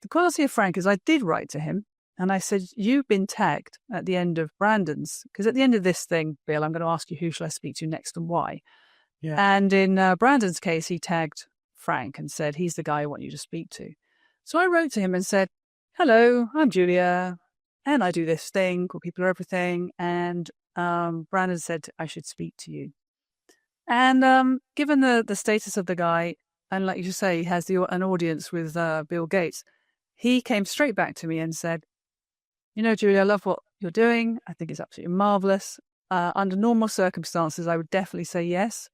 The quality of Frank is I did write to him, and I said, you've been tagged at the end of Brandon's, because at the end of this thing, Bill, I'm going to ask you who shall I speak to next and why. Yeah. And in Brandon's case, he tagged Frank and said, he's the guy I want you to speak to. So I wrote to him and said, hello, I'm Julia, and I do this thing called People Are Everything. And Brandon said, I should speak to you. And given the status of the guy, and like you say, he has an audience with Bill Gates, he came straight back to me and said, you know, Julia, I love what you're doing. I think it's absolutely marvelous. Under normal circumstances, I would definitely say yes.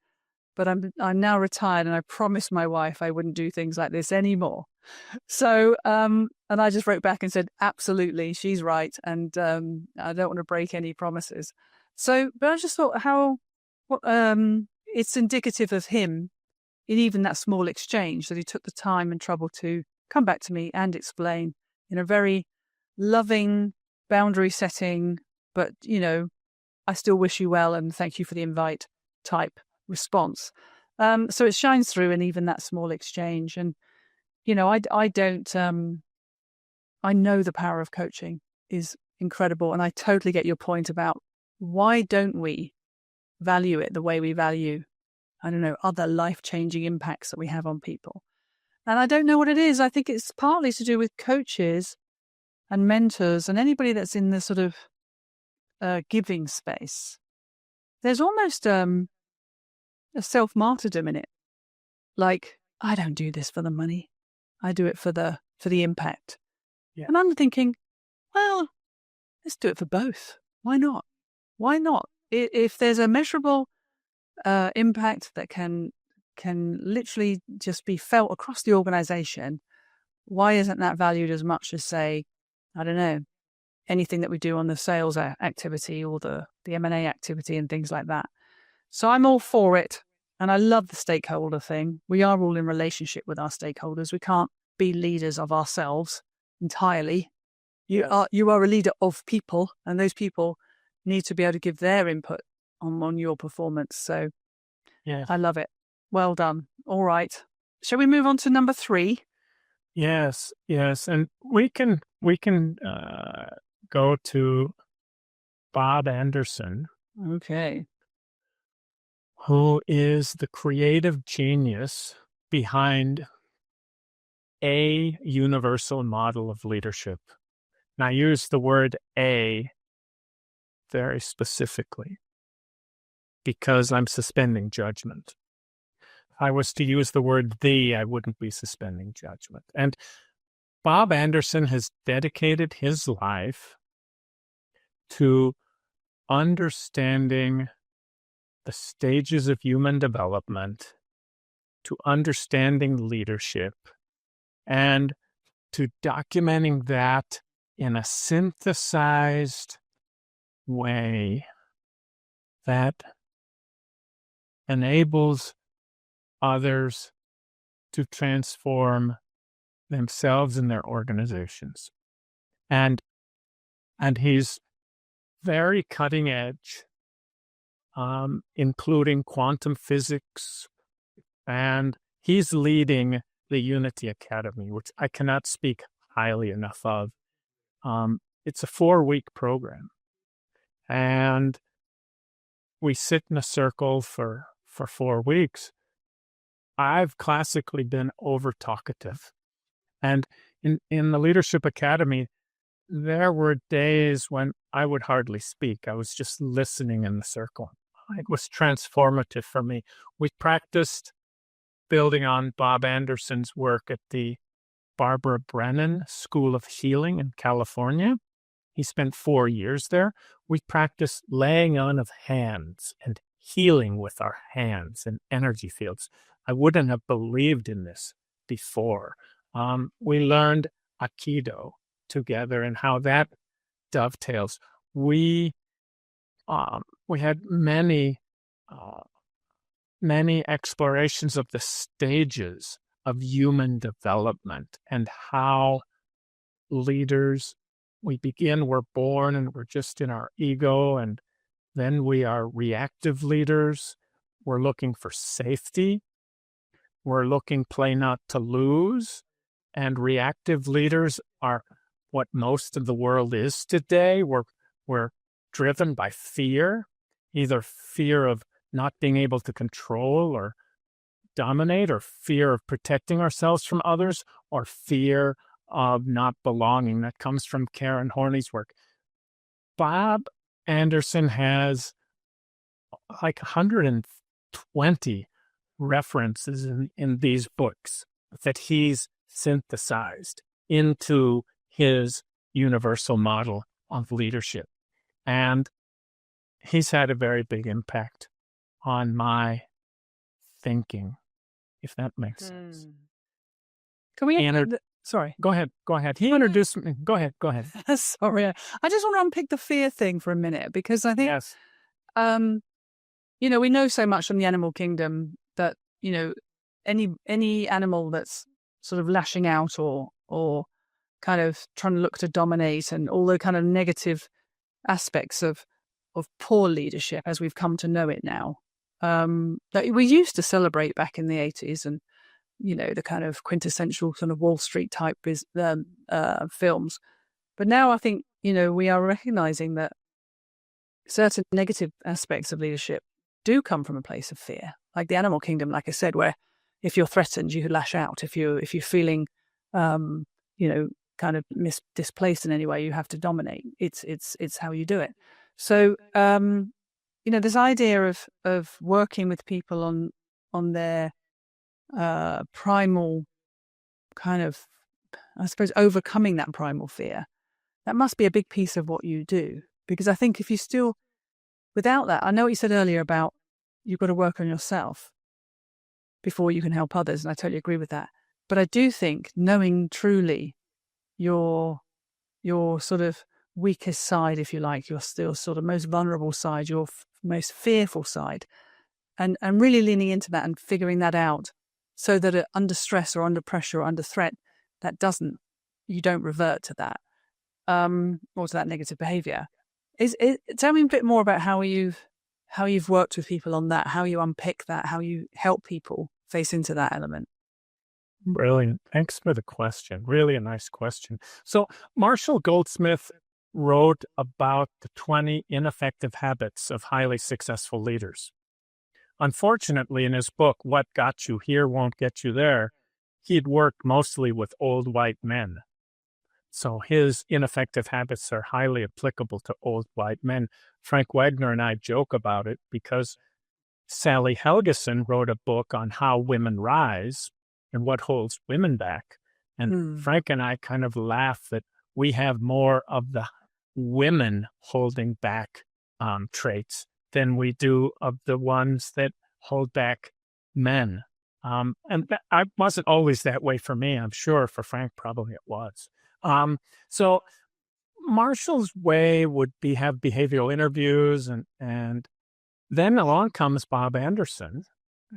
But I'm now retired, and I promised my wife I wouldn't do things like this anymore. So, and I just wrote back and said, absolutely, she's right. And I don't want to break any promises. So, but I just thought it's indicative of him in even that small exchange that he took the time and trouble to come back to me and explain in a very loving, boundary setting, but, you know, I still wish you well and thank you for the invite type response. So it shines through in even that small exchange. And, you know, I know the power of coaching is incredible. And I totally get your point about why don't we value it the way we value, I don't know, other life-changing impacts that we have on people. And I don't know what it is. I think it's partly to do with coaches and mentors and anybody that's in the sort of giving space. There's almost a self-martyrdom in it. Like, I don't do this for the money. I do it for the impact. Yeah. And I'm thinking, well, let's do it for both. Why not? Why not? If there's a measurable impact that can literally just be felt across the organization, why isn't that valued as much as, say, I don't know, anything that we do on the sales activity or the M&A activity and things like that? So I'm all for it. And I love the stakeholder thing. We are all in relationship with our stakeholders. We can't be leaders of ourselves entirely. You are a leader of people, and those people need to be able to give their input on your performance. So I love it. Well done. All right. Shall we move on to number 3? Yes. And we can go to Bob Anderson. Okay. Who is the creative genius behind a universal model of leadership. And I use the word a very specifically because I'm suspending judgment. If I was to use the word the, I wouldn't be suspending judgment. And Bob Anderson has dedicated his life to understanding the stages of human development, to understanding leadership, and to documenting that in a synthesized way that enables others to transform themselves and their organizations. And he's very cutting edge, including quantum physics, and he's leading the Unity Academy, which I cannot speak highly enough of. It's a 4-week program, and we sit in a circle for 4 weeks. I've classically been over talkative, and in the Leadership Academy, there were days when I would hardly speak. I was just listening in the circle. It was transformative for me. We practiced building on Bob Anderson's work at the Barbara Brennan School of Healing in California. He spent 4 years there. We practiced laying on of hands and healing with our hands and energy fields. I wouldn't have believed in this before. We learned Aikido together and how that dovetails. We had many explorations of the stages of human development and how leaders, we're born and we're just in our ego, and then we are reactive leaders. We're looking for safety. We're looking play not to lose. And reactive leaders are what most of the world is today. We're driven by fear, either fear of not being able to control or dominate, or fear of protecting ourselves from others, or fear of not belonging. That comes from Karen Horney's work. Bob Anderson has like 120 references in these books that he's synthesized into his universal model of leadership. And he's had a very big impact on my thinking, if that makes sense. Can we... Sorry. Go ahead. He introduced me. Go ahead. Sorry. I just want to unpick the fear thing for a minute, because I think, yes. We know so much from the animal kingdom that, any animal that's sort of lashing out or kind of trying to look to dominate, and all the kind of negative aspects of poor leadership as we've come to know it now, that we used to celebrate back in the 80s, and the kind of quintessential sort of Wall Street type films. But now I think, we are recognizing that certain negative aspects of leadership do come from a place of fear, like the animal kingdom, like I said, where if you're threatened, you lash out. If you're feeling, kind of displaced in any way, you have to dominate. It's how you do it. So, this idea of working with people on their primal kind of, I suppose, overcoming that primal fear, that must be a big piece of what you do. Because I think if you still, without that, I know what you said earlier about you've got to work on yourself before you can help others, and I totally agree with that. But I do think knowing truly your sort of weakest side, if you like, your still sort of most vulnerable side, your most fearful side, and really leaning into that and figuring that out so that under stress or under pressure or under threat, you don't revert to that, or to that negative behavior. Tell me a bit more about how you've worked with people on that, how you unpick that, how you help people face into that element. Brilliant. Thanks for the question. Really a nice question. So Marshall Goldsmith wrote about the 20 ineffective habits of highly successful leaders. Unfortunately, in his book, What Got You Here Won't Get You There, he'd worked mostly with old white men. So his ineffective habits are highly applicable to old white men. Frank Wagner and I joke about it because Sally Helgeson wrote a book on how women rise and what holds women back. And Frank and I kind of laugh that we have more of the women holding back traits than we do of the ones that hold back men. And I wasn't always that way for me. I'm sure for Frank, probably it was. So Marshall's way would be have behavioral interviews, and then along comes Bob Anderson,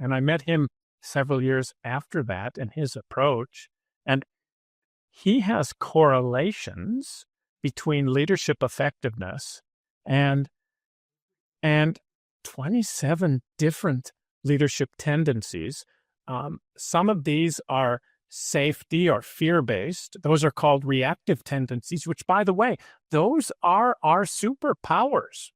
and I met him several years after that and his approach, and he has correlations between leadership effectiveness and 27 different leadership tendencies. Some of these are safety or fear-based. Those are called reactive tendencies, which, by the way, those are our superpowers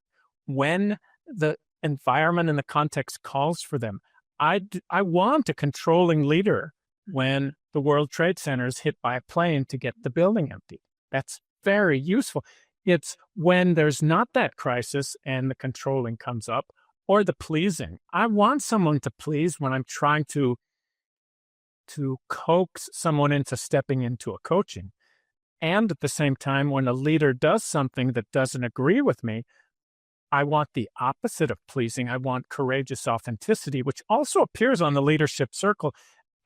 when the environment and the context calls for them. I want a controlling leader when the World Trade Center is hit by a plane to get the building empty. That's very useful. It's when there's not that crisis and the controlling comes up, or the pleasing. I want someone to please when I'm trying to coax someone into stepping into a coaching. And at the same time, when a leader does something that doesn't agree with me, I want the opposite of pleasing. I want courageous authenticity, which also appears on the leadership circle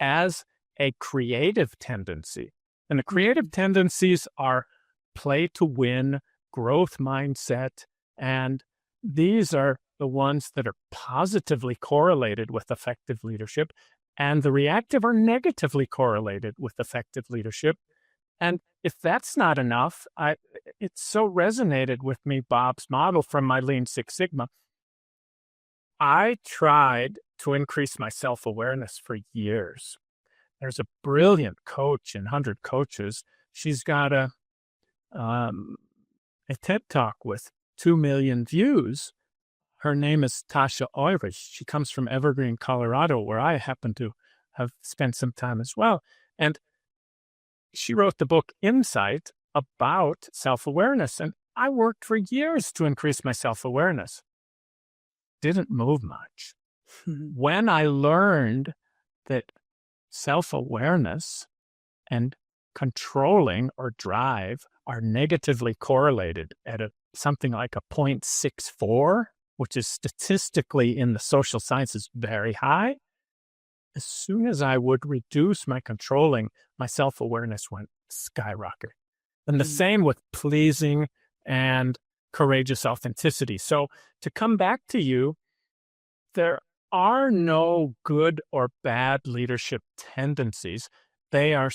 as a creative tendency. And the creative tendencies are play to win, growth mindset, and these are the ones that are positively correlated with effective leadership, and the reactive are negatively correlated with effective leadership. And if that's not enough, it so resonated with me, Bob's model from my Lean Six Sigma. I tried to increase my self-awareness for years. There's a brilliant coach in 100 Coaches. She's got a TED Talk with 2 million views. Her name is Tasha Eurich. She comes from Evergreen, Colorado, where I happen to have spent some time as well. And she wrote the book Insight about self-awareness. And I worked for years to increase my self-awareness. Didn't move much. When I learned that self-awareness and controlling or drive are negatively correlated at something like a 0.64, which is statistically in the social sciences very high, as soon as I would reduce my controlling, my self-awareness went skyrocket. And the same with pleasing and courageous authenticity. So to come back to you, there are no good or bad leadership tendencies. They are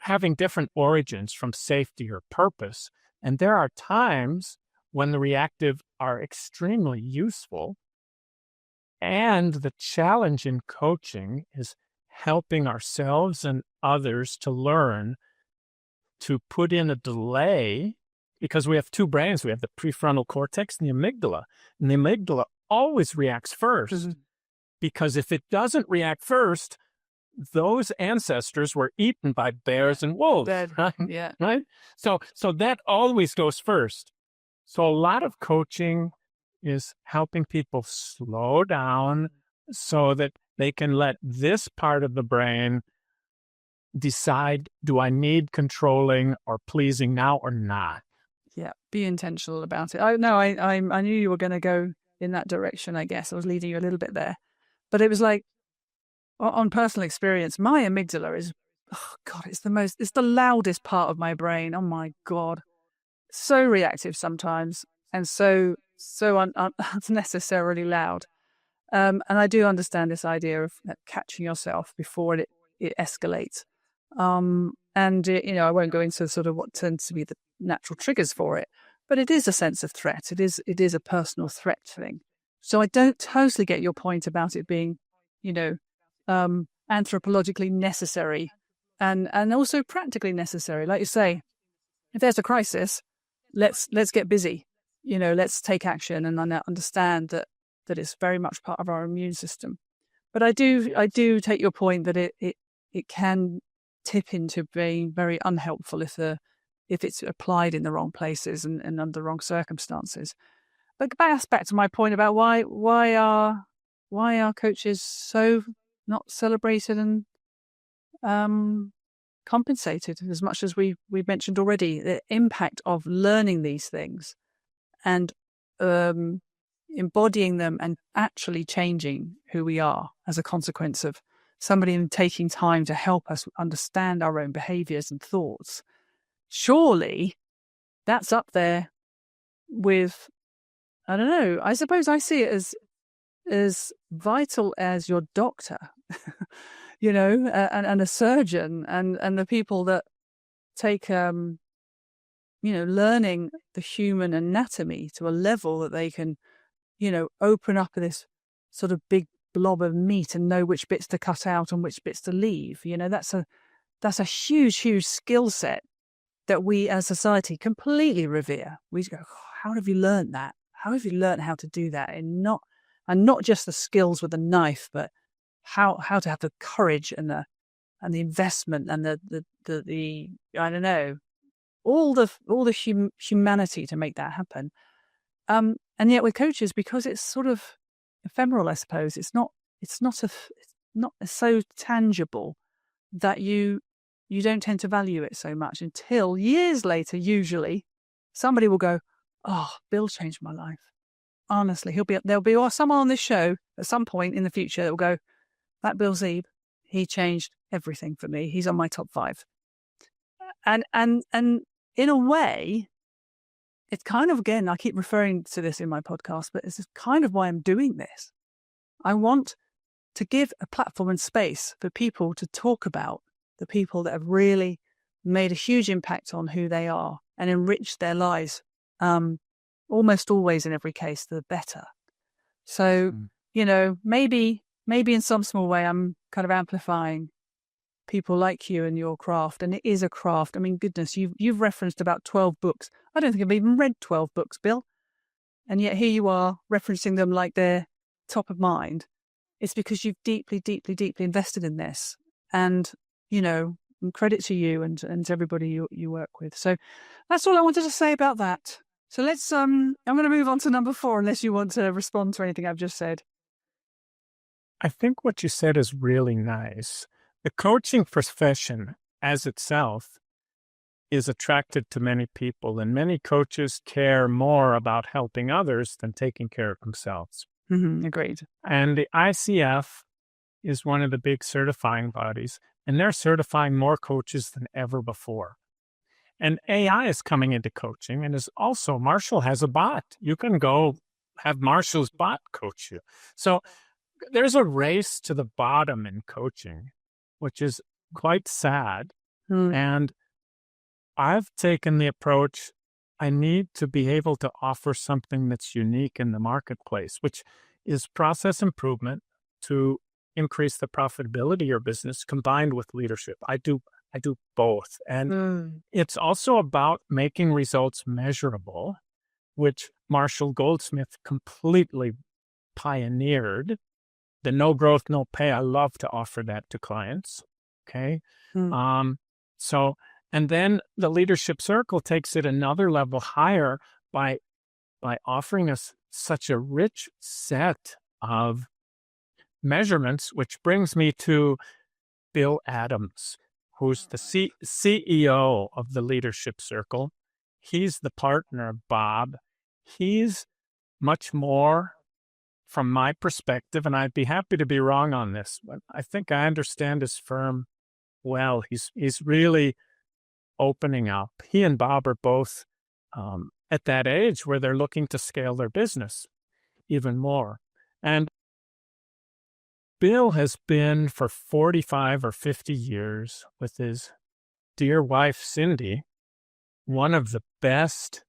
having different origins from safety or purpose. And there are times when the reactive are extremely useful. And the challenge in coaching is helping ourselves and others to learn to put in a delay, because we have two brains. We have the prefrontal cortex and the amygdala. And the amygdala always reacts first, because if it doesn't react first, those ancestors were eaten by bears and wolves. Right? Yeah. Right? So that always goes first. So a lot of coaching is helping people slow down so that they can let this part of the brain decide, do I need controlling or pleasing now or not? Yeah, be intentional about it. I knew you were going to go in that direction, I guess. I was leading you a little bit there. But it was like, on personal experience, my amygdala is, oh God, it's the loudest part of my brain. Oh my God. So reactive sometimes and so unnecessarily loud. And I do understand this idea of catching yourself before it escalates. I won't go into sort of what tends to be the natural triggers for it, but it is a sense of threat. It is a personal threat thing. So I don't totally get your point about it being, anthropologically necessary and also practically necessary. Like you say, if there's a crisis, let's get busy. Let's take action and understand that it's very much part of our immune system. But I do take your point that it can tip into being very unhelpful if it's applied in the wrong places and under the wrong circumstances. But back to my point about why are coaches so not celebrated and compensated as much as we mentioned already. The impact of learning these things and embodying them and actually changing who we are as a consequence of somebody taking time to help us understand our own behaviors and thoughts. Surely that's up there with, I don't know, I suppose I see it as vital as your doctor, and a surgeon and the people that take, learning the human anatomy to a level that they can, open up this sort of big blob of meat and know which bits to cut out and which bits to leave. That's a huge skill set that we as society completely revere. We go, how have you learned that? How have you learned how to do that? And not just the skills with a knife, but how to have the courage and the investment and the I don't know, all the humanity to make that happen. And yet with coaches, because it's sort of ephemeral, I suppose, it's not so tangible that you don't tend to value it so much until years later. Usually, somebody will go, "Oh, Bill changed my life." Honestly, there'll be someone on this show at some point in the future that will go, "That Bill Zeeb, he changed everything for me. He's on my top 5." And in a way, it's kind of, again, I keep referring to this in my podcast, but it's kind of why I'm doing this. I want to give a platform and space for people to talk about the people that have really made a huge impact on who they are and enriched their lives, almost always in every case, the better. So, maybe in some small way, I'm kind of amplifying people like you and your craft, and it is a craft. I mean, goodness, you've referenced about 12 books. I don't think I've even read 12 books, Bill. And yet here you are referencing them like they're top of mind. It's because you've deeply, deeply, deeply invested in this. And, credit to you and to everybody you work with. So that's all I wanted to say about that. So let's, I'm going to move on to number 4, unless you want to respond to anything I've just said. I think what you said is really nice. The coaching profession as itself is attracted to many people, and many coaches care more about helping others than taking care of themselves. Mm-hmm, agreed. And the ICF is one of the big certifying bodies, and they're certifying more coaches than ever before. And AI is coming into coaching, and is also, Marshall has a bot. You can go have Marshall's bot coach you. So there's a race to the bottom in coaching, which is quite sad. And I've taken the approach, I need to be able to offer something that's unique in the marketplace, which is process improvement to increase the profitability of your business combined with leadership. I do both. And it's also about making results measurable, which Marshall Goldsmith completely pioneered. The no growth, no pay. I love to offer that to clients. Okay. And then the leadership circle takes it another level higher by offering us such a rich set of measurements, which brings me to Bill Adams, who's the CEO of the leadership circle. He's the partner of Bob. He's much more, from my perspective, and I'd be happy to be wrong on this, but I think I understand his firm well. He's really opening up. He and Bob are both at that age where they're looking to scale their business even more. And Bill has been for 45 or 50 years with his dear wife, Cindy, one of the best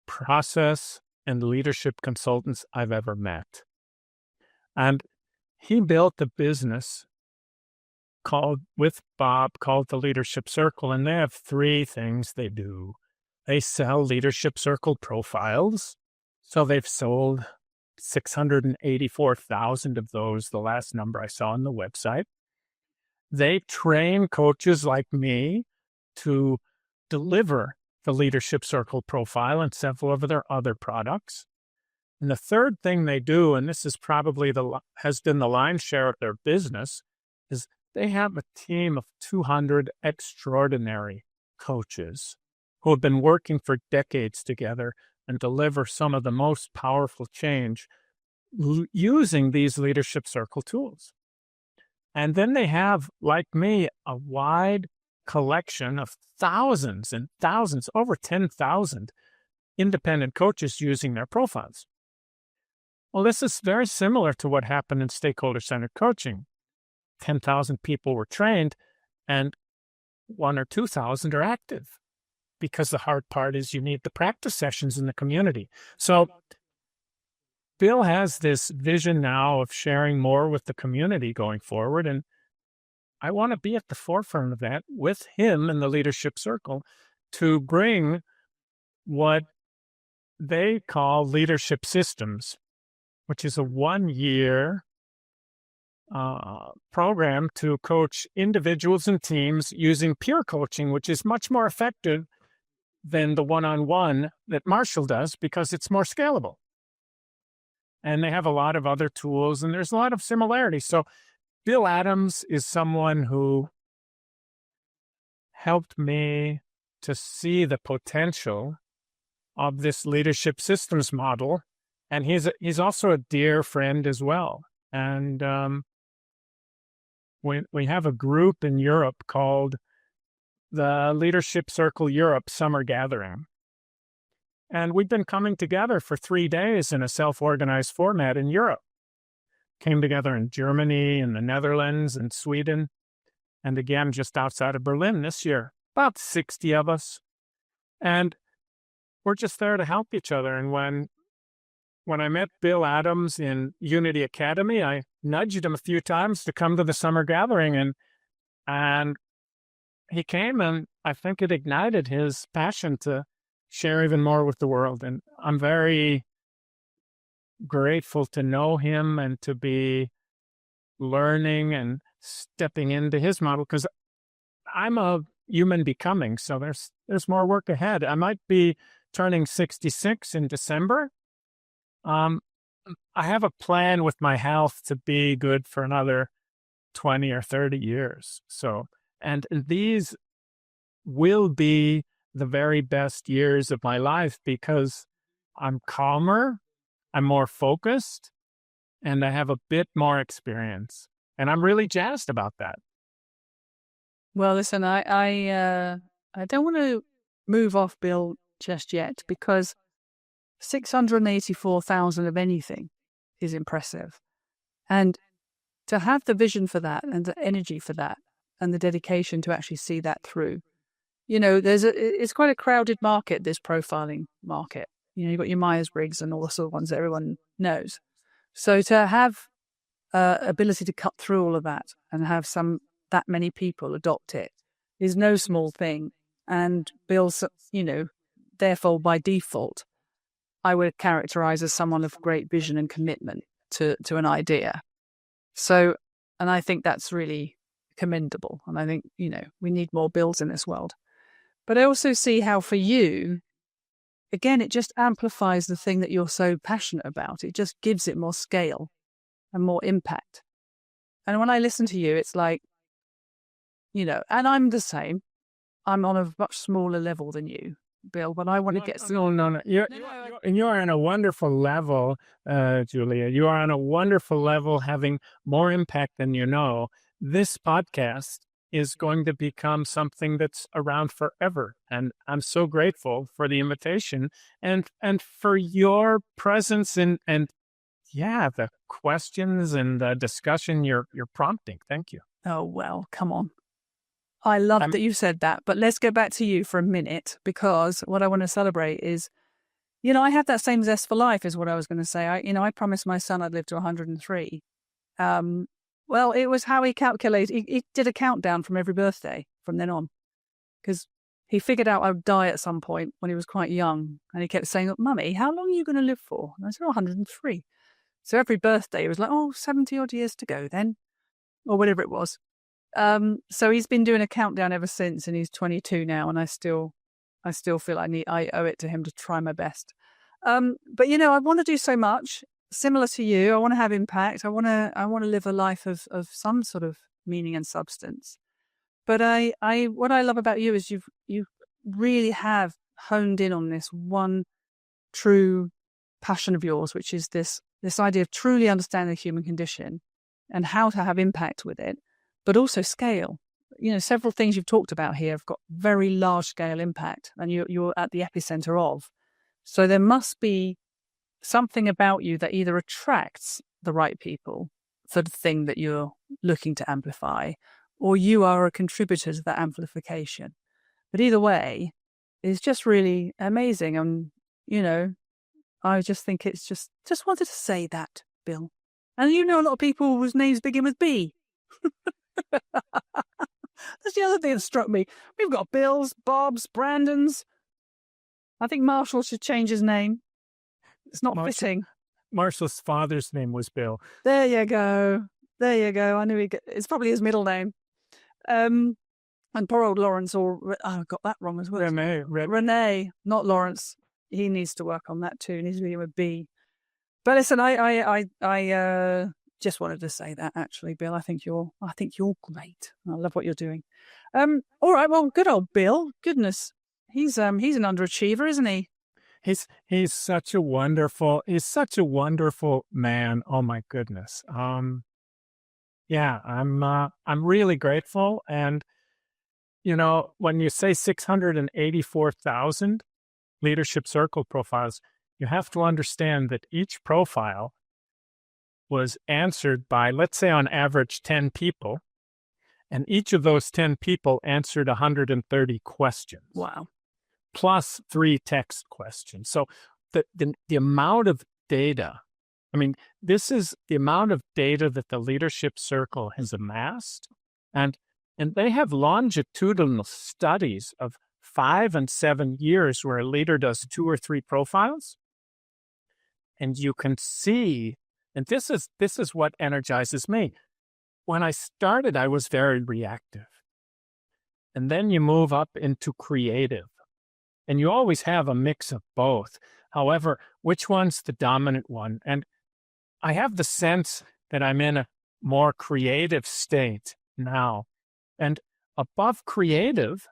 process and leadership consultants I've ever met. And he built a business with Bob called the Leadership Circle, and they have three things they do. They sell Leadership Circle profiles. So they've sold 684,000 of those, the last number I saw on the website. They train coaches like me to deliver the Leadership Circle profile and several of their other products. And the third thing they do, and this is probably has been the lion's share of their business, is they have a team of 200 extraordinary coaches who have been working for decades together and deliver some of the most powerful change using these Leadership Circle tools. And then they have, like me, a wide collection of thousands and thousands, over 10,000 independent coaches using their profiles. Well, this is very similar to what happened in stakeholder-centered coaching. 10,000 people were trained and 1,000 or 2,000 are active, because the hard part is you need the practice sessions in the community. So Bill has this vision now of sharing more with the community going forward, and I want to be at the forefront of that with him in the Leadership Circle to bring what they call leadership systems, which is a 1-year program to coach individuals and teams using peer coaching, which is much more effective than the one-on-one that Marshall does because it's more scalable. And they have a lot of other tools, and there's a lot of similarities. So Bill Adams is someone who helped me to see the potential of this leadership systems model. And he's also a dear friend as well. And we have a group in Europe called the Leadership Circle Europe Summer Gathering. And we've been coming together for 3 days in a self-organized format in Europe. Came together in Germany and the Netherlands and Sweden, and again just outside of Berlin this year, about 60 of us. And we're just there to help each other. And when I met Bill Adams in Unity Academy, I nudged him a few times to come to the summer gathering, and he came, and I think it ignited his passion to share even more with the world. And I'm very grateful to know him and to be learning and stepping into his model, because I'm a human becoming, so there's more work ahead. I might be turning 66 in December. I have a plan with my health to be good for another 20 or 30 years. So, and these will be the very best years of my life because I'm calmer, I'm more focused, and I have a bit more experience. And I'm really jazzed about that. Well, listen, I don't want to move off Bill just yet, because 684,000 of anything is impressive. And to have the vision for that and the energy for that and the dedication to actually see that through, you know, it's quite a crowded market, this profiling market. You know, you've got your Myers-Briggs and all the sort of ones that everyone knows. So to have ability to cut through all of that and have that many people adopt it is no small thing. And Bill's, you know, therefore by default, I would characterize as someone of great vision and commitment to an idea. So, and I think that's really commendable. And I think, you know, we need more Bills in this world. But I also see how for you, again, it just amplifies the thing that you're so passionate about. It just gives it more scale and more impact. And when I listen to you, it's like, you know, and I'm the same. I'm on a much smaller level than you, Bill, but I want to get... No. You're on a wonderful level, Julia. You are on a wonderful level, having more impact than you know. This podcast is going to become something that's around forever. And I'm so grateful for the invitation and for your presence and the questions and the discussion you're prompting. Thank you. Oh, well, come on. I love that you said that, but let's go back to you for a minute, because what I want to celebrate is, I have that same zest for life is what I was going to say. I promised my son I'd live to 103. Well, it was how he calculated. He did a countdown from every birthday from then on, because he figured out I would die at some point when he was quite young. And he kept saying, Mummy, how long are you going to live for? And I said, 103. So every birthday, he was like, 70 odd years to go then, or whatever it was. So he's been doing a countdown ever since, and he's 22 now. And I still feel I owe it to him to try my best. But I want to do so much similar to you. I want to have impact. I want to live a life of some sort of meaning and substance. But what I love about you is you really have honed in on this one true passion of yours, which is this idea of truly understanding the human condition and how to have impact with it, but also scale. Several things you've talked about here have got very large scale impact, and you're at the epicenter of. So there must be something about you that either attracts the right people for the thing that you're looking to amplify, or you are a contributor to that amplification. But either way, it's just really amazing. And, I just think it's just wanted to say that, Bill. And a lot of people whose names begin with B. That's the other thing that struck me. We've got Bills, Bobs, Brandons. I think Marshall should change his name. It's not fitting. Marshall's father's name was Bill. There you go. I knew it's probably his middle name. And poor old Lawrence, I got that wrong as well. Renee, not Lawrence. He needs to work on that too. He needs to begin with B. But listen, I just wanted to say that, actually, Bill. I think you're great. I love what you're doing. All right, well, good old Bill. Goodness, he's an underachiever, isn't he? He's such a wonderful man. Oh my goodness. Yeah, I'm really grateful. And when you say 684,000 leadership circle profiles, you have to understand that each profile was answered by, let's say, on average, 10 people. And each of those 10 people answered 130 questions. Wow. Plus 3 text questions. So the amount of data, this is the amount of data that the leadership circle has amassed. And they have longitudinal studies of 5 and 7 years where a leader does 2 or 3 profiles. And you can see, and this is what energizes me. When I started, I was very reactive. And then you move up into creative. And you always have a mix of both. However, which one's the dominant one? And I have the sense that I'm in a more creative state now. And above creative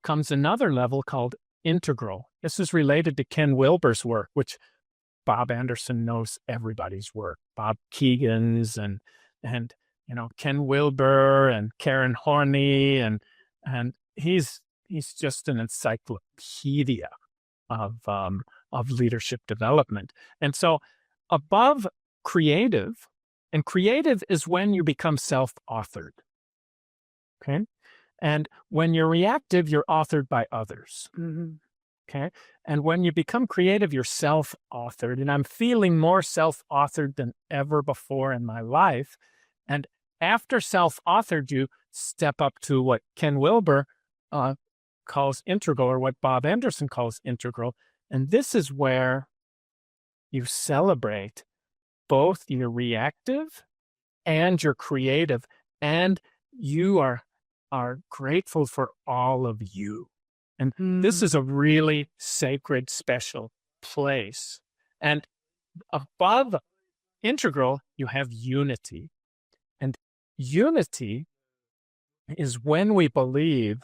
comes another level called integral. This is related to Ken Wilber's work, which Bob Anderson knows everybody's work. Bob Keegan's and Ken Wilber and Karen Horney, and he's just an encyclopedia of leadership development. And so above creative, and creative is when you become self-authored. Okay? And when you're reactive, you're authored by others. Mm-hmm. Okay? And when you become creative, you're self-authored. And I'm feeling more self-authored than ever before in my life. And after self-authored, you step up to what Ken Wilber calls integral, or what Bob Anderson calls integral. And this is where you celebrate both your reactive and your creative, and you are grateful for all of you. And this is a really sacred, special place. And above integral, you have unity. And unity is when we believe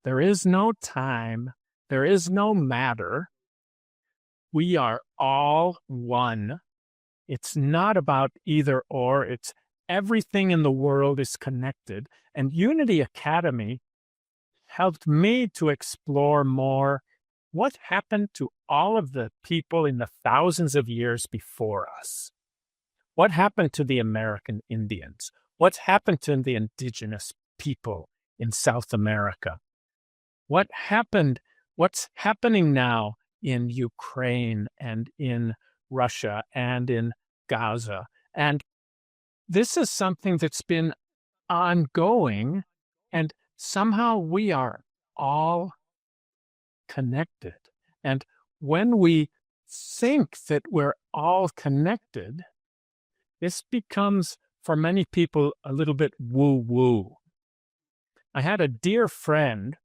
there is no time, there is no matter. We are all one. It's not about either or. It's everything in the world is connected. And Unity Academy helped me to explore more what happened to all of the people in the thousands of years before us. What happened to the American Indians? What's happened to the indigenous people in South America? What's happening now in Ukraine and in Russia and in Gaza? And this is something that's been ongoing, and somehow we are all connected. And when we think that we're all connected, this becomes, for many people, a little bit woo-woo. I had a dear friend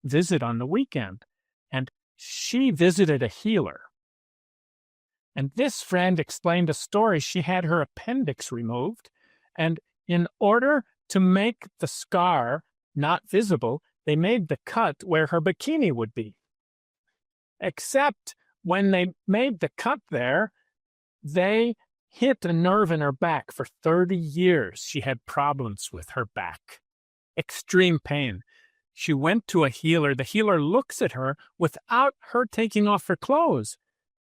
visit on the weekend, and she visited a healer. And this friend explained a story. She had her appendix removed, and in order to make the scar not visible, they made the cut where her bikini would be. Except when they made the cut there, they hit a nerve in her back. For 30 years, she had problems with her back, extreme pain. She went to a healer. The healer looks at her without her taking off her clothes,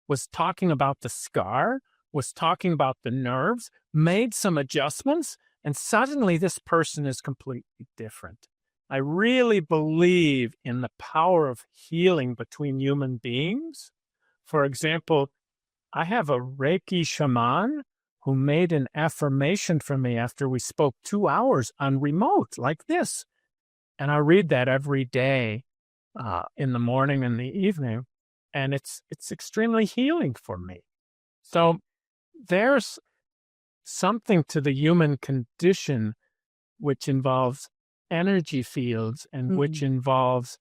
was talking about the scar, was talking about the nerves, made some adjustments, and suddenly this person is completely different. I really believe in the power of healing between human beings. For example, I have a Reiki shaman who made an affirmation for me after we spoke 2 hours on remote like this. And I read that every day in the morning and the evening, and it's extremely healing for me. So there's something to the human condition which involves energy fields and which involves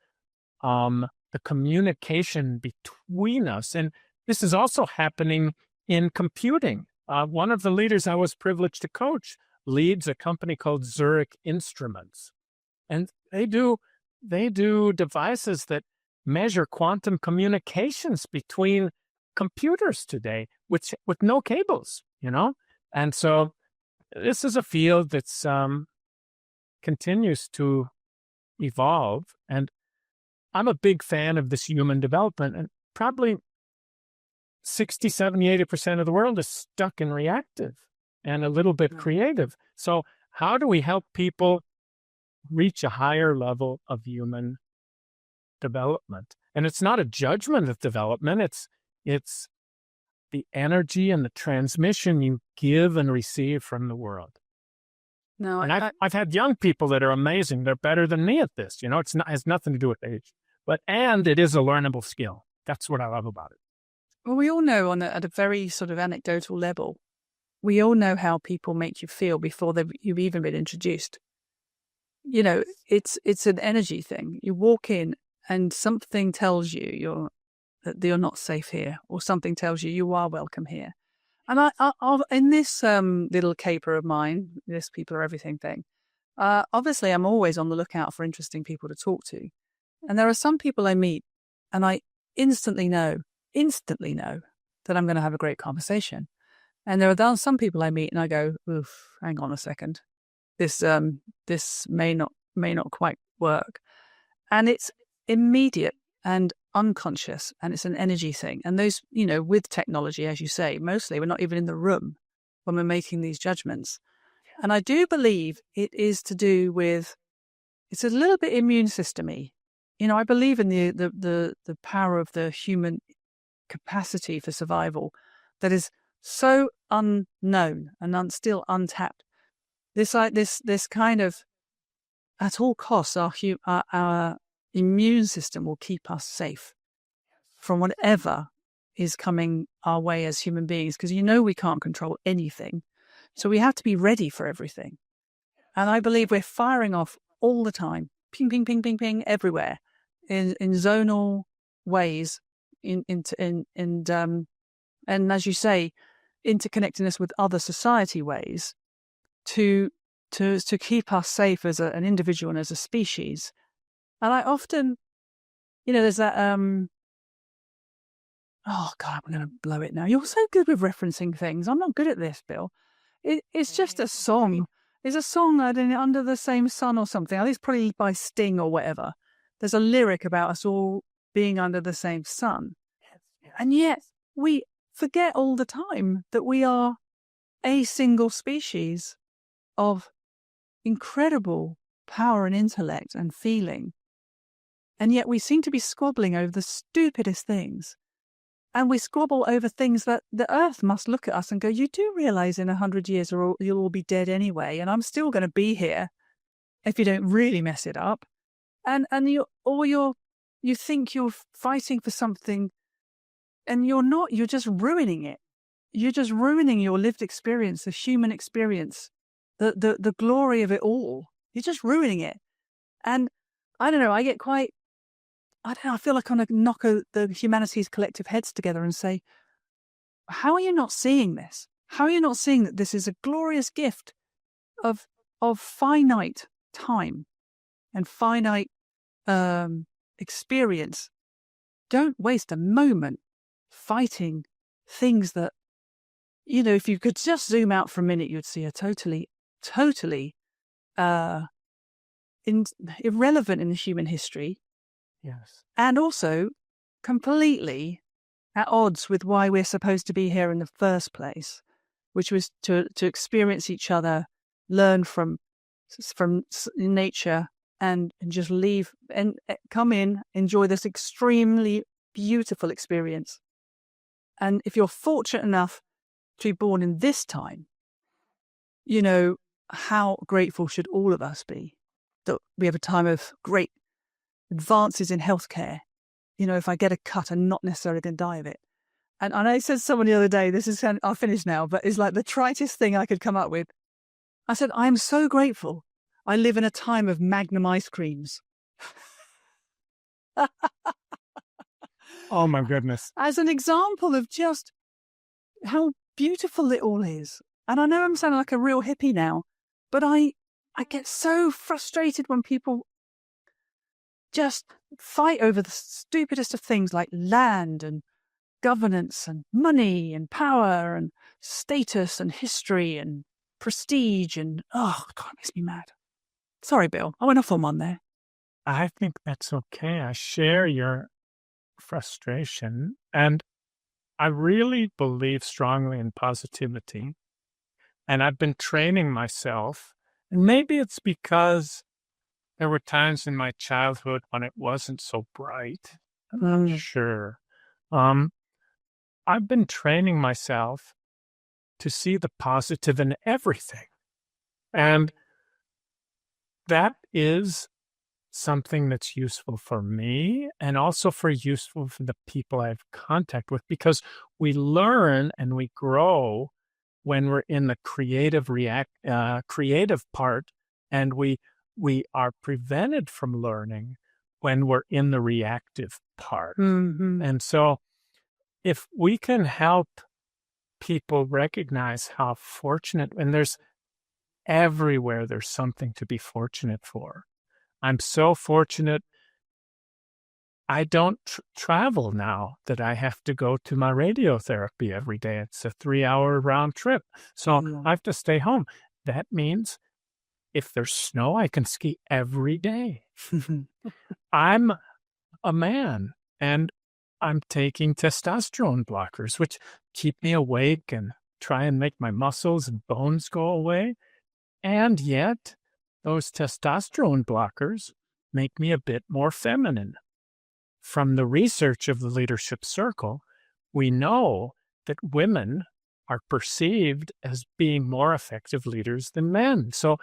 the communication between us. And this is also happening in computing. One of the leaders I was privileged to coach leads a company called Zurich Instruments. And they do devices that measure quantum communications between computers today with no cables, And so this is a field that's continues to evolve. And I'm a big fan of this human development. And probably 60, 70, 80% of the world is stuck in reactive and a little bit creative. So how do we help people reach a higher level of human development? And it's not a judgment of development. It's the energy and the transmission you give and receive from the world. No, and I've had young people that are amazing. They're better than me at this. Has nothing to do with age, and it is a learnable skill. That's what I love about it. Well, we all know at a very sort of anecdotal level, we all know how people make you feel before you've even been introduced. It's an energy thing. You walk in and something tells you that you're not safe here, or something tells you are welcome here. And I'll in this little caper of mine, this people are everything thing, obviously I'm always on the lookout for interesting people to talk to. And there are some people I meet and I instantly know that I'm going to have a great conversation. And there are some people I meet and I go, oof, hang on a second. This may not quite work. And it's immediate and unconscious, and it's an energy thing. And those, with technology, as you say, mostly we're not even in the room when we're making these judgments. And I do believe it is to do with, it's a little bit immune system-y. I believe in the power of the human capacity for survival that is so unknown and still untapped. This kind of, at all costs, our immune system will keep us safe from whatever is coming our way as human beings, because we can't control anything. So we have to be ready for everything. And I believe we're firing off all the time, ping, ping, ping, ping, ping, everywhere, in zonal ways, and as you say, interconnecting us with other society ways to keep us safe as an individual and as a species. And I often, there's that, oh God, I'm going to blow it now. You're so good with referencing things. I'm not good at this, Bill. It's just a song. It's a song, Under the Same Sun or something. I think it's probably by Sting or whatever. There's a lyric about us all being under the same sun. And yet we forget all the time that we are a single species of incredible power and intellect and feeling. And yet we seem to be squabbling over the stupidest things. And we squabble over things that the earth must look at us and go, you do realize in 100 years you'll all be dead anyway, and I'm still going to be here if you don't really mess it up. And you think you're fighting for something, and you're not. You're just ruining it. You're just ruining your lived experience, the human experience, the glory of it all. You're just ruining it. And I don't know, I feel like I'm going to knock the humanity's collective heads together and say, how are you not seeing this? How are you not seeing that this is a glorious gift of finite time and finite experience? Don't waste a moment fighting things that, if you could just zoom out for a minute, you'd see a totally irrelevant in the human history. Yes. And also completely at odds with why we're supposed to be here in the first place, which was to experience each other, learn from nature, and just leave and come in, enjoy this extremely beautiful experience. And if you're fortunate enough to be born in this time, how grateful should all of us be that we have a time of great advances in healthcare. If I get a cut, I'm not necessarily going to die of it. And I said to someone the other day, I'll finish now, but it's like the tritest thing I could come up with. I said, I'm so grateful I live in a time of Magnum ice creams. Oh my goodness. As an example of just how beautiful it all is. And I know I'm sounding like a real hippie now, but I get so frustrated when people just fight over the stupidest of things like land and governance and money and power and status and history and prestige and, oh, God, it makes me mad. Sorry, Bill. I went off on one there. I think that's okay. I share your frustration, and I really believe strongly in positivity. And I've been training myself, and maybe it's because there were times in my childhood when it wasn't so bright. I'm not sure. I've been training myself to see the positive in everything. And that is something that's useful for me and also useful for the people I have contact with, because we learn and we grow when we're in the creative part, and we are prevented from learning when we're in the reactive part. Mm-hmm. And so if we can help people recognize how fortunate, and there's everywhere there's something to be fortunate for. I'm so fortunate. I don't travel now that I have to go to my radiotherapy every day. It's a 3-hour round trip. So I have to stay home. That means if there's snow, I can ski every day. I'm a man, and I'm taking testosterone blockers, which keep me awake and try and make my muscles and bones go away. And yet, those testosterone blockers make me a bit more feminine. From the research of the leadership circle, we know that women are perceived as being more effective leaders than men. So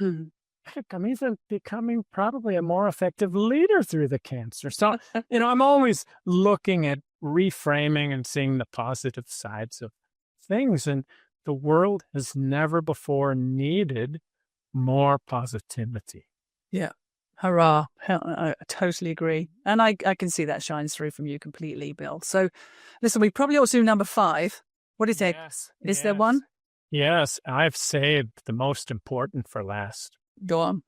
heck, I'm even becoming probably a more effective leader through the cancer. So, I'm always looking at reframing and seeing the positive sides of things. And the world has never before needed more positivity. Yeah. Hurrah. I totally agree. And I can see that shines through from you completely, Bill. So listen, we probably ought to do number 5. What do you think? Is there one? Yes, I've saved the most important for last. Go on.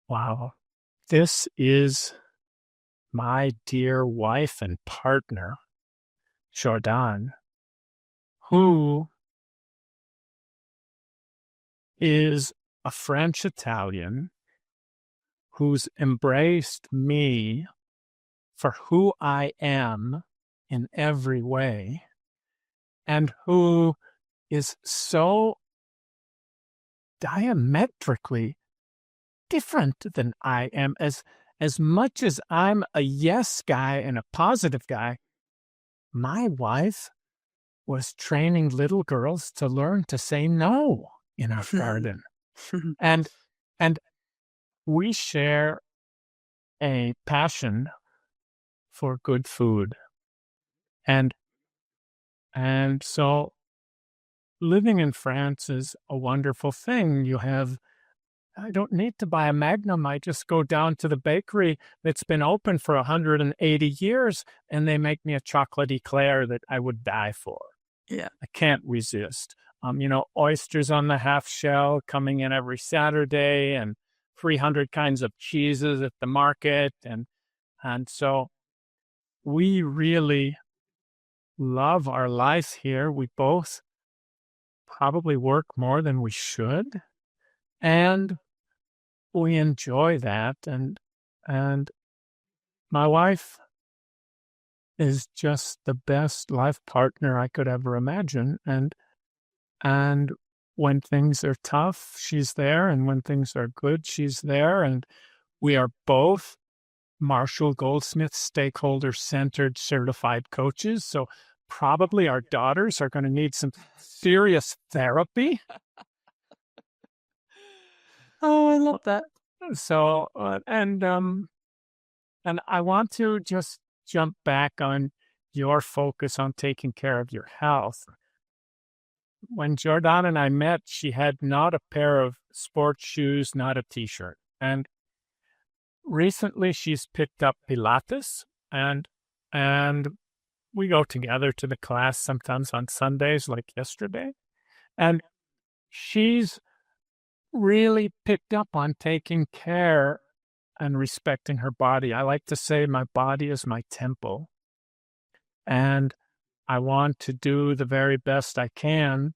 Wow. This is my dear wife and partner, Jordan, who is a French-Italian who's embraced me for who I am in every way, and who is so diametrically different than I am. As much as I'm a yes guy and a positive guy, my wife was training little girls to learn to say no in our garden. And we share a passion for good food. And so living in France is a wonderful thing. I don't need to buy a Magnum. I just go down to the bakery that's been open for 180 years, and they make me a chocolate eclair that I would die for. Yeah. I can't resist. Oysters on the half shell coming in every Saturday, and 300 kinds of cheeses at the market. And so we really love our life here. We both probably work more than we should, and we enjoy that. And my wife is just the best life partner I could ever imagine. And when things are tough, she's there. And when things are good, she's there. And we are both Marshall Goldsmith stakeholder-centred certified coaches. So probably our daughters are going to need some serious therapy. Oh, I love that. So, and I want to just jump back on your focus on taking care of your health. When Jordan and I met, she had not a pair of sports shoes, not a t-shirt. And recently she's picked up Pilates, and we go together to the class sometimes on Sundays, like yesterday. And she's really picked up on taking care and respecting her body. I like to say my body is my temple, and I want to do the very best I can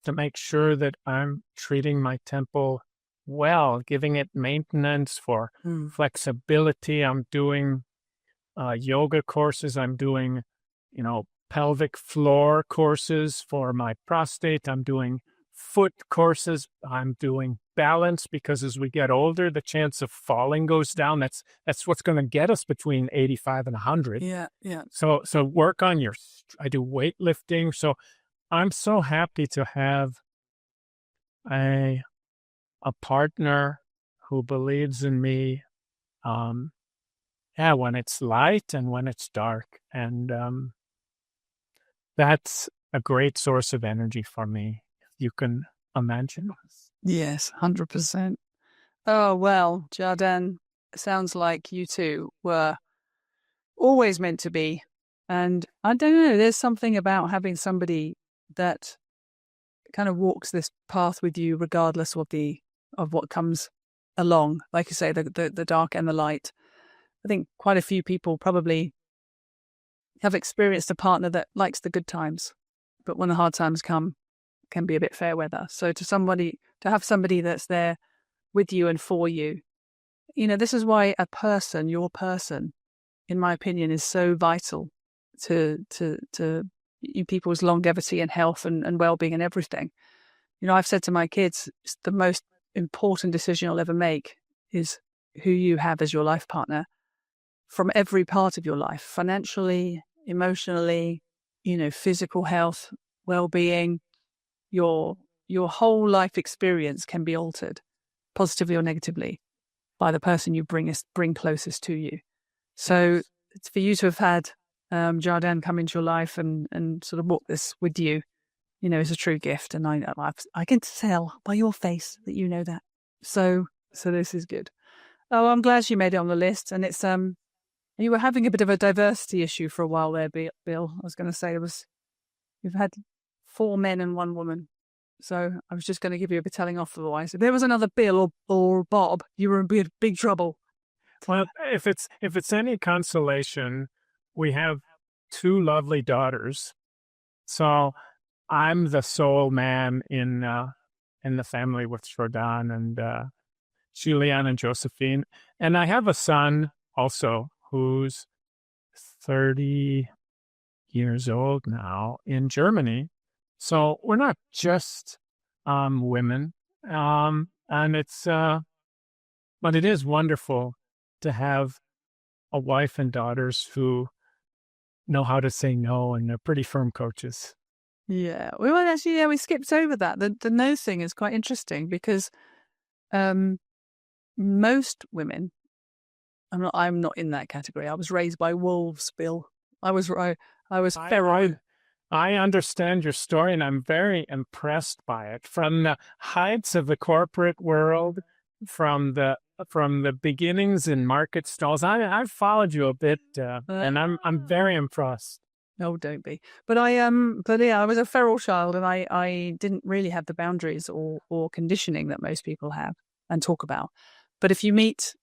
to make sure that I'm treating my temple well, giving it maintenance for flexibility. I'm doing yoga courses. I'm doing, pelvic floor courses for my prostate. I'm doing foot courses. I'm doing balance, because as we get older, the chance of falling goes down. That's what's going to get us between 85 and 100. Yeah. So work on I do weightlifting. So I'm so happy to have a partner who believes in me. When it's light and when it's dark. And that's a great source of energy for me. You can imagine. Yes, 100%. Oh, well, Jordan, sounds like you two were always meant to be. And I don't know, there's something about having somebody that kind of walks this path with you, regardless of what comes along. Like you say, the dark and the light. I think quite a few people probably have experienced a partner that likes the good times, but when the hard times come, can be a bit fair weather. So to have somebody that's there with you and for you, this is why your person, in my opinion, is so vital to you people's longevity and health and well-being and everything. I've said to my kids, it's the most important decision you'll ever make is who you have as your life partner from every part of your life, financially, emotionally, physical health, well-being. Your whole life experience can be altered, positively or negatively, by the person you bring closest to you. So it's for you to have had Jordan come into your life and sort of walk this with you, is a true gift. And I can tell by your face that you know that. So this is good. Oh, I'm glad you made it on the list. And it's you were having a bit of a diversity issue for a while there, Bill. I was going to say you've had 4 men and 1 woman. So I was just going to give you a bit telling off otherwise. If there was another Bill or Bob, you were in big trouble. Well, if it's any consolation, we have 2 lovely daughters. So I'm the sole man in the family with Jordan and Julianne and Josephine. And I have a son also who's 30 years old now in Germany. So we're not just women, and it's but it is wonderful to have a wife and daughters who know how to say no, and they're pretty firm coaches. Yeah. Well, actually, yeah, we skipped over that. The no thing is quite interesting because most women, I'm not in that category. I was raised by wolves, Bill. I was feral. I understand your story, and I'm very impressed by it. From the heights of the corporate world, from the beginnings in market stalls, I've followed you a bit, and I'm very impressed. No, don't be. But yeah, I was a feral child, and I didn't really have the boundaries or conditioning that most people have and talk about. But if you get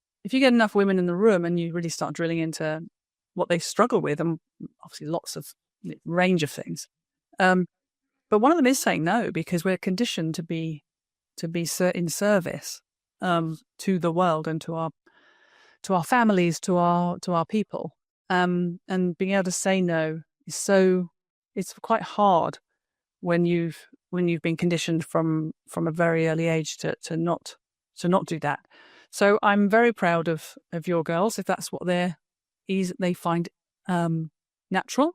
enough women in the room and you really start drilling into what they struggle with, and obviously lots of range of things. But one of them is saying no, because we're conditioned to be in service to the world and to our families, to our people. And being able to say no it's quite hard when you've been conditioned from a very early age to not do that. So I'm very proud of your girls if that's what they find natural.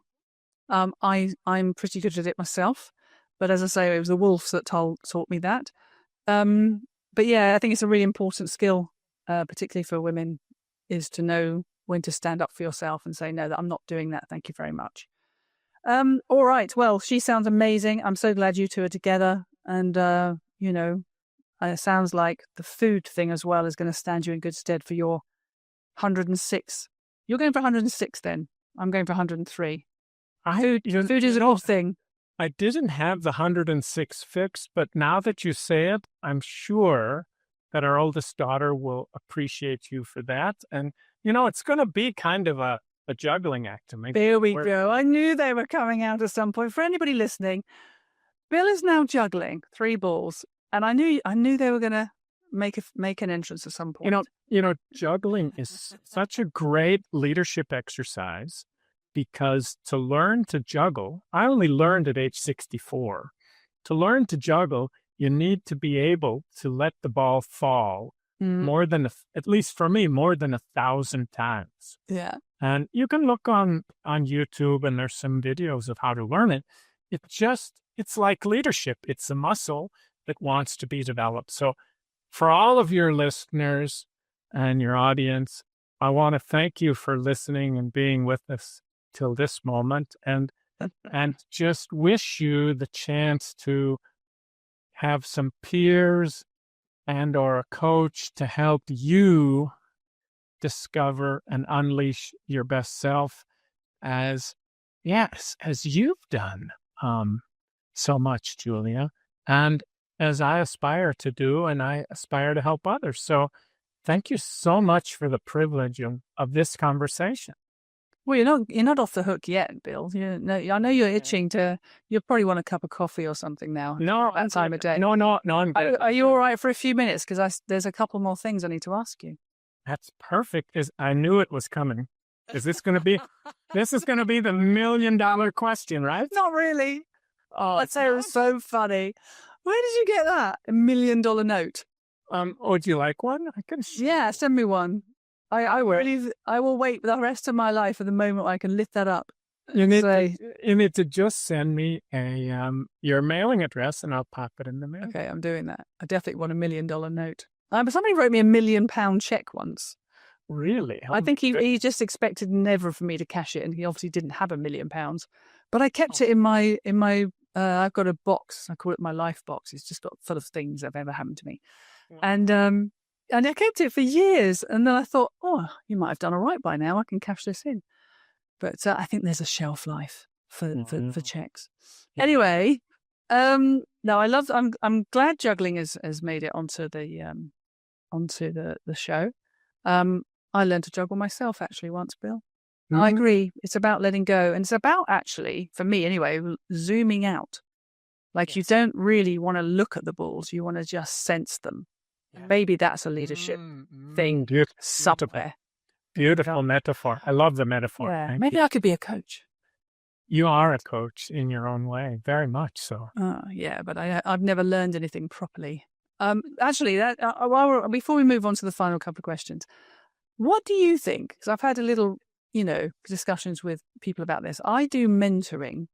I'm pretty good at it myself, but as I say, it was the wolves that taught me that. But yeah, I think it's a really important skill, particularly for women, is to know when to stand up for yourself and say, no, that I'm not doing that. Thank you very much. All right. Well, she sounds amazing. I'm so glad you two are together. And, it sounds like the food thing as well is going to stand you in good stead for your 106. You're going for 106 then. I'm going for 103. Food is a good thing. I didn't have the 106 fixed, but now that you say it, I'm sure that our oldest daughter will appreciate you for that. And, it's going to be kind of a juggling act to make. There we go. I knew they were coming out at some point. For anybody listening, Bill is now juggling 3 balls, and I knew they were going to make an entrance at some point. Juggling is such a great leadership exercise, because to learn to juggle, I only learned at age 64. To learn to juggle, you need to be able to let the ball fall more than, at least for me, more than 1,000 times. Yeah. And you can look on YouTube, and there's some videos of how to learn it. It's like leadership. It's a muscle that wants to be developed. So for all of your listeners and your audience, I want to thank you for listening and being with us till this moment, and just wish you the chance to have some peers and or a coach to help you discover and unleash your best self as you've done so much, Julia, and as I aspire to do, and I aspire to help others. So thank you so much for the privilege of this conversation. Well, you're not off the hook yet, Bill. I know you're itching to. You probably want a cup of coffee or something now. No, that time of day. No. I'm good. Are you all right for a few minutes? Because there's a couple more things I need to ask you. That's perfect. I knew it was coming. This is going to be the $1 million question, right? Not really. Oh, I'd say it was so funny. Where did you get that? $1 million note. Do you like one? I can. Yeah, send me one. I will wait the rest of my life for the moment I can lift that up. You need to just send me your mailing address, and I'll pop it in the mail. Okay, I'm doing that. I definitely want $1 million note. But somebody wrote me £1 million check once. Really? I think he just expected never for me to cash it, and he obviously didn't have £1 million. But I kept it in my. I've got a box. I call it my life box. It's just got full of things that have ever happened to me, and I kept it for years. And then I thought, oh, you might have done all right by now. I can cash this in. But I think there's a shelf life for checks. Anyway, no, I'm glad juggling has made it onto the show. I learned to juggle myself actually once, Bill. Mm-hmm. I agree. It's about letting go, and it's about actually, for me anyway, zooming out. Like you don't really want to look at the balls; you want to just sense them. Yeah. Maybe that's a leadership thing somewhere. Beautiful metaphor. I love the metaphor. Yeah, maybe I could be a coach. You are a coach in your own way, very much so. Yeah, but I've never learned anything properly. Actually, before we move on to the final couple of questions, what do you think? Because I've had a little, discussions with people about this. I do mentoring.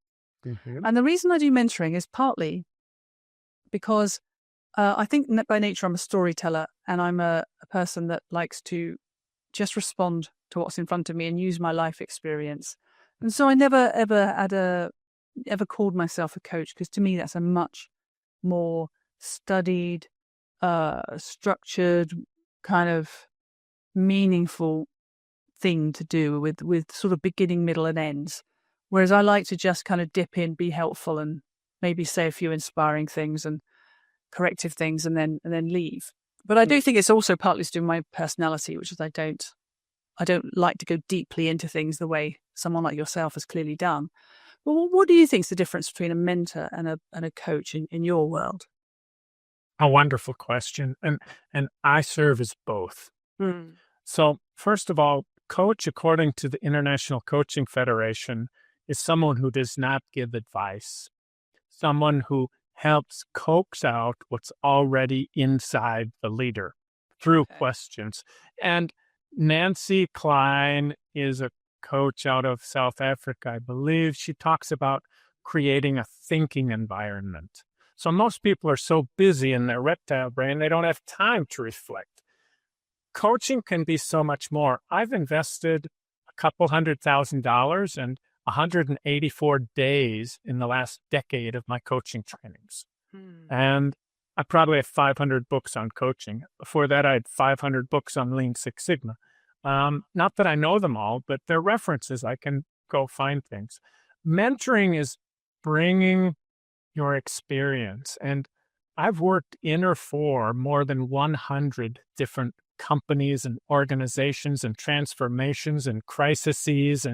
Mm-hmm. And the reason I do mentoring is partly because I think by nature I'm a storyteller, and I'm a person that likes to just respond to what's in front of me and use my life experience. And so I never ever called myself a coach, because to me that's a much more studied, structured, kind of meaningful thing to do with sort of beginning, middle, and ends. Whereas I like to just kind of dip in, be helpful, and maybe say a few inspiring things and corrective things, and then leave. But I do think it's also partly to do with my personality, which is I don't like to go deeply into things the way someone like yourself has clearly done. Well, what do you think is the difference between a mentor and a coach in your world? A wonderful question. And I serve as both. Mm. So first of all, coach, according to the International Coaching Federation, is someone who does not give advice, someone who helps coax out what's already inside the leader through questions. And Nancy Klein is a coach out of South Africa, I believe. She talks about creating a thinking environment. So most people are so busy in their reptile brain, they don't have time to reflect. Coaching can be so much more. I've invested a couple $100,000 and 184 days in the last decade of my coaching trainings. And I probably have 500 books on coaching. Before that, I had 500 books on Lean Six Sigma. Not that I know them all, but they're references. I can go find things. Mentoring is bringing your experience. And I've worked in or for more than 100 different companies and organizations and transformations and crises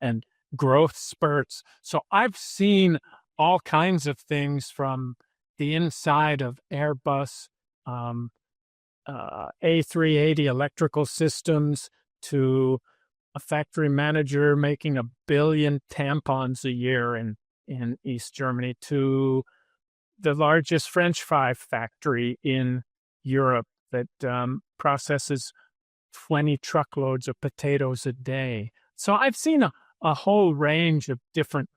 and growth spurts. So I've seen all kinds of things from the inside of Airbus, A380 electrical systems, to a factory manager making 1 billion tampons a year in East Germany, to the largest French fry factory in Europe that processes 20 truckloads of potatoes a day. So I've seen a whole range of different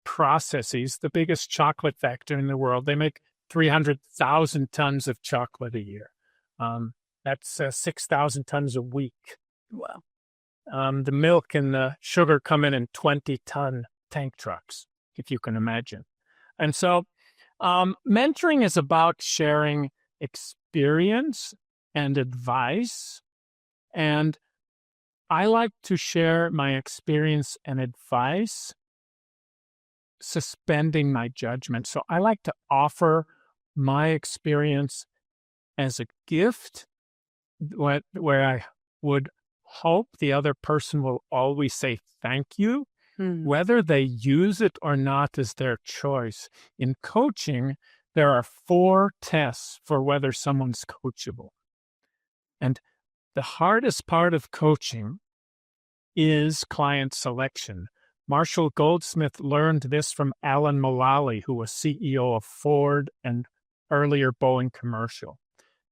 processes. The biggest chocolate factory in the world, they make 300,000 tons of chocolate a year. That's 6,000 tons a week. Wow. The milk and the sugar come in 20-ton tank trucks, if you can imagine. And so mentoring is about sharing experience and advice. And I like to share my experience and advice suspending my judgment. So I like to offer my experience as a gift, where I would hope the other person will always say thank you. Whether they use it or not is their choice. In coaching, there are 4 tests for whether someone's coachable. And the hardest part of coaching is client selection. Marshall Goldsmith learned this from Alan Mulally, who was CEO of Ford and earlier Boeing Commercial.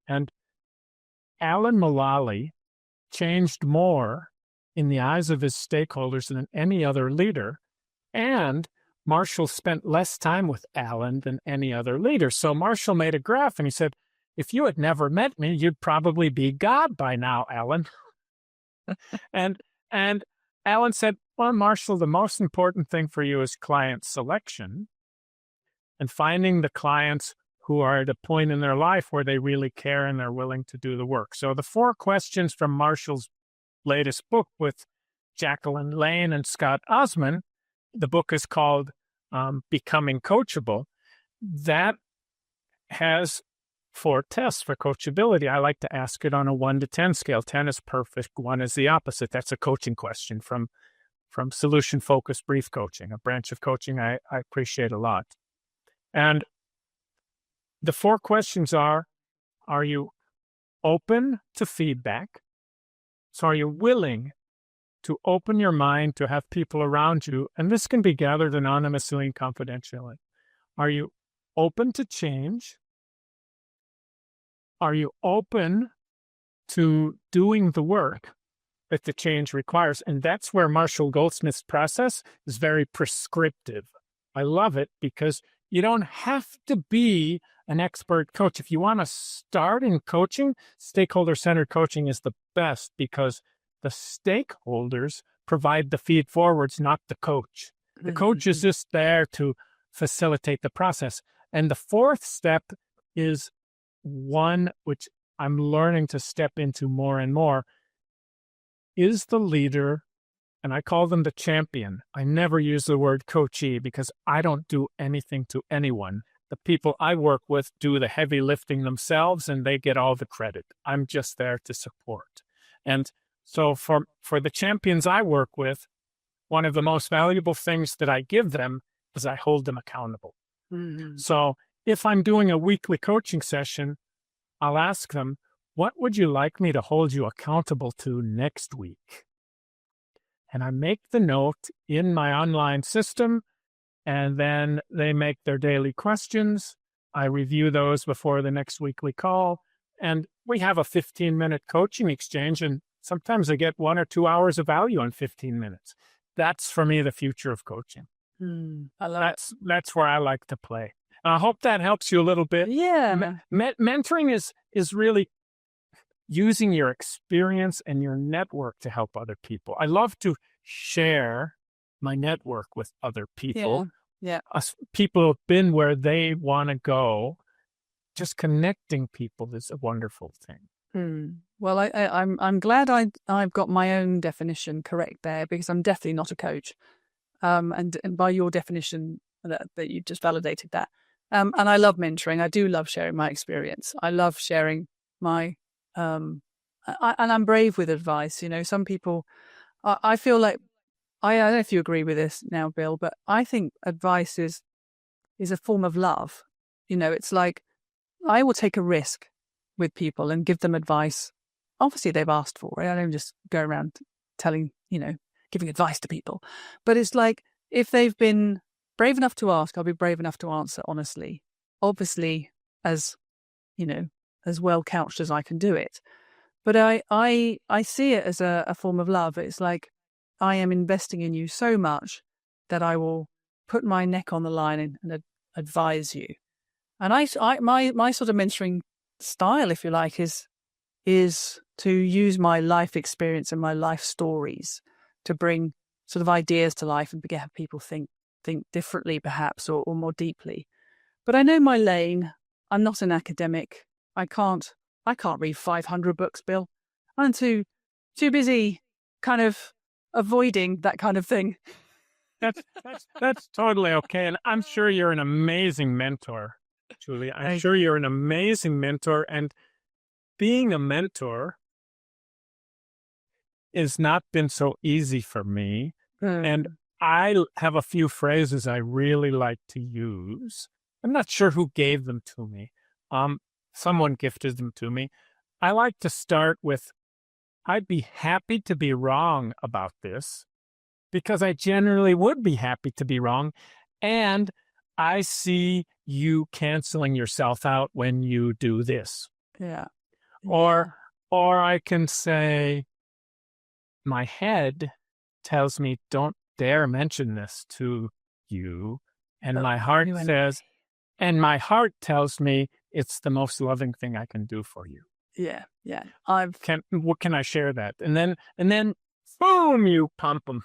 And Alan Mulally changed more in the eyes of his stakeholders than any other leader. And Marshall spent less time with Alan than any other leader. So Marshall made a graph and he said, if you had never met me, you'd probably be God by now, Alan. and Alan said, well, Marshall, the most important thing for you is client selection and finding the clients who are at a point in their life where they really care and they're willing to do the work. So the 4 questions from Marshall's latest book with Jacqueline Lane and Scott Osman, the book is called Becoming Coachable. That has 4 tests for coachability. I like to ask it on a 1 to 10 scale. 10 is perfect, 1 is the opposite. That's a coaching question from solution-focused brief coaching, a branch of coaching I appreciate a lot. And the 4 questions are you open to feedback? So are you willing to open your mind, to have people around you, and this can be gathered anonymously and confidentially. Are you open to change? Are you open to doing the work that the change requires? And that's where Marshall Goldsmith's process is very prescriptive. I love it because you don't have to be an expert coach. If you want to start in coaching, stakeholder-centered coaching is the best because the stakeholders provide the feed forwards, not the coach. The coach is just there to facilitate the process. And the fourth step is one which I'm learning to step into more and more, is the leader, and I call them the champion. I never use the word coachee because I don't do anything to anyone. The people I work with do the heavy lifting themselves and they get all the credit. I'm just there to support. And so for the champions I work with, one of the most valuable things that I give them is I hold them accountable. Mm-hmm. So if I'm doing a weekly coaching session, I'll ask them, what would you like me to hold you accountable to next week? And I make the note in my online system, and then they make their daily questions. I review those before the next weekly call, and we have a 15-minute coaching exchange, and sometimes I get 1 or 2 hours of value in 15 minutes. That's, for me, the future of coaching. I love it. That's where I like to play. I hope that helps you a little bit. Yeah. Mentoring is really using your experience and your network to help other people. I love to share my network with other people. Yeah. People have been where they want to go. Just connecting people is a wonderful thing. Well, I'm glad I've got my own definition correct there, because I'm definitely not a coach. And by your definition, that you just validated that. And I love mentoring. I do love sharing my experience. I love sharing my, and I'm brave with advice. You know, some people, I feel like, I don't know if you agree with this now, Bill, but I think advice is a form of love. You know, it's like, I will take a risk with people and give them advice. Obviously, they've asked for it. I don't just go around giving advice to people. But it's like, if they've been brave enough to ask, I'll be brave enough to answer honestly. Obviously, as well couched as I can do it. But I see it as a form of love. It's like, I am investing in you so much that I will put my neck on the line and advise you. And my sort of mentoring style, if you like, is to use my life experience and my life stories to bring sort of ideas to life and get people think differently, perhaps, or more deeply. But I know my lane. I'm not an academic. I can't read 500 books, Bill. I'm too busy kind of avoiding that kind of thing. That's totally okay. And I'm sure you're an amazing mentor, Julie. I'm sure you're an amazing mentor. And being a mentor has not been so easy for me. And I have a few phrases I really like to use. I'm not sure who gave them to me. Someone gifted them to me. I like to start with, I'd be happy to be wrong about this, because I generally would be happy to be wrong. And I see you canceling yourself out when you do this. Yeah. Or I can say, my head tells me, don't dare mention this to you. And my heart says, and my heart tells me it's the most loving thing I can do for you. Yeah. Can I share that? And then boom, you pump them.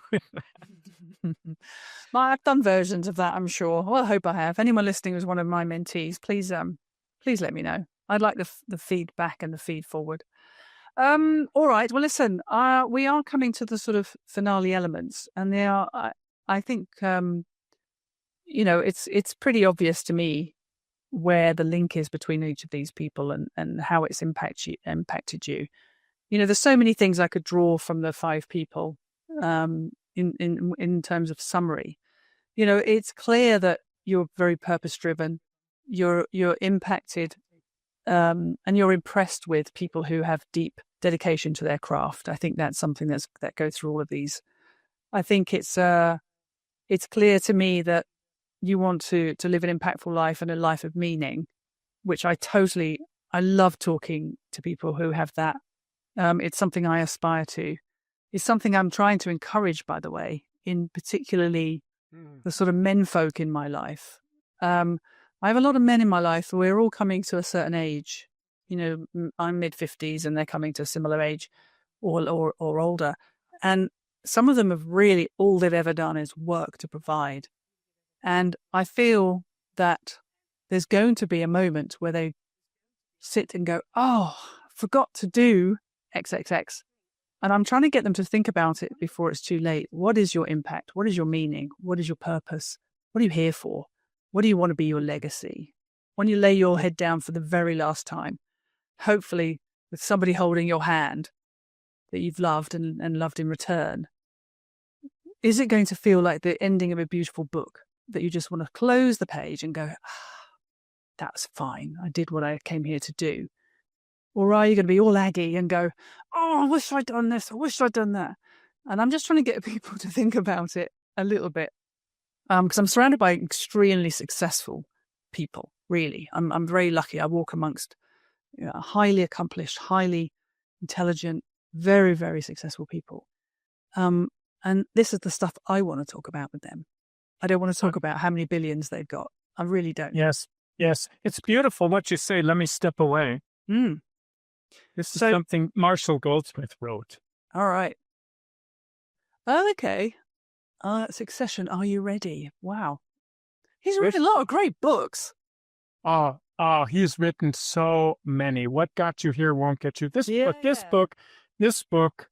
I've done versions of that, I'm sure. Well, I hope I have. Anyone listening who's one of my mentees, please let me know. I'd like the feedback and the feed forward. All right. Well, listen, we are coming to the sort of finale elements, and they are, I think, it's pretty obvious to me where the link is between each of these people and how it's impacted you. You know, there's so many things I could draw from the 5 people in terms of summary. You know, it's clear that you're very purpose driven. You're impacted, and you're impressed with people who have deep dedication to their craft. I think that's something that goes through all of these. I think it's clear to me that you want to live an impactful life and a life of meaning, which I love talking to people who have that. It's something I aspire to. It's something I'm trying to encourage, by the way, in particularly the sort of men folk in my life. I have a lot of men in my life. We're all coming to a certain age. I'm mid-50s and they're coming to a similar age or older. And some of them have really, all they've ever done is work to provide. And I feel that there's going to be a moment where they sit and go, oh, forgot to do XXX. And I'm trying to get them to think about it before it's too late. What is your impact? What is your meaning? What is your purpose? What are you here for? What do you want to be your legacy? When you lay your head down for the very last time, hopefully with somebody holding your hand that you've loved and loved in return, is it going to feel like the ending of a beautiful book that you just want to close the page and go, that was fine. I did what I came here to do. Or are you going to be all aggy and go, oh, I wish I'd done this. I wish I'd done that. And I'm just trying to get people to think about it a little bit. Because I'm surrounded by extremely successful people, really. I'm very lucky. I walk amongst highly accomplished, highly intelligent, very, very successful people. And this is the stuff I want to talk about with them. I don't want to talk about how many billions they've got. I really don't. Yes. It's beautiful what you say. Let me step away. This is something Marshall Goldsmith wrote. All right. Oh, okay. Succession, Are You Ready? Wow. He's written a lot of great books. Oh, he's written so many. What got you here won't get you. This book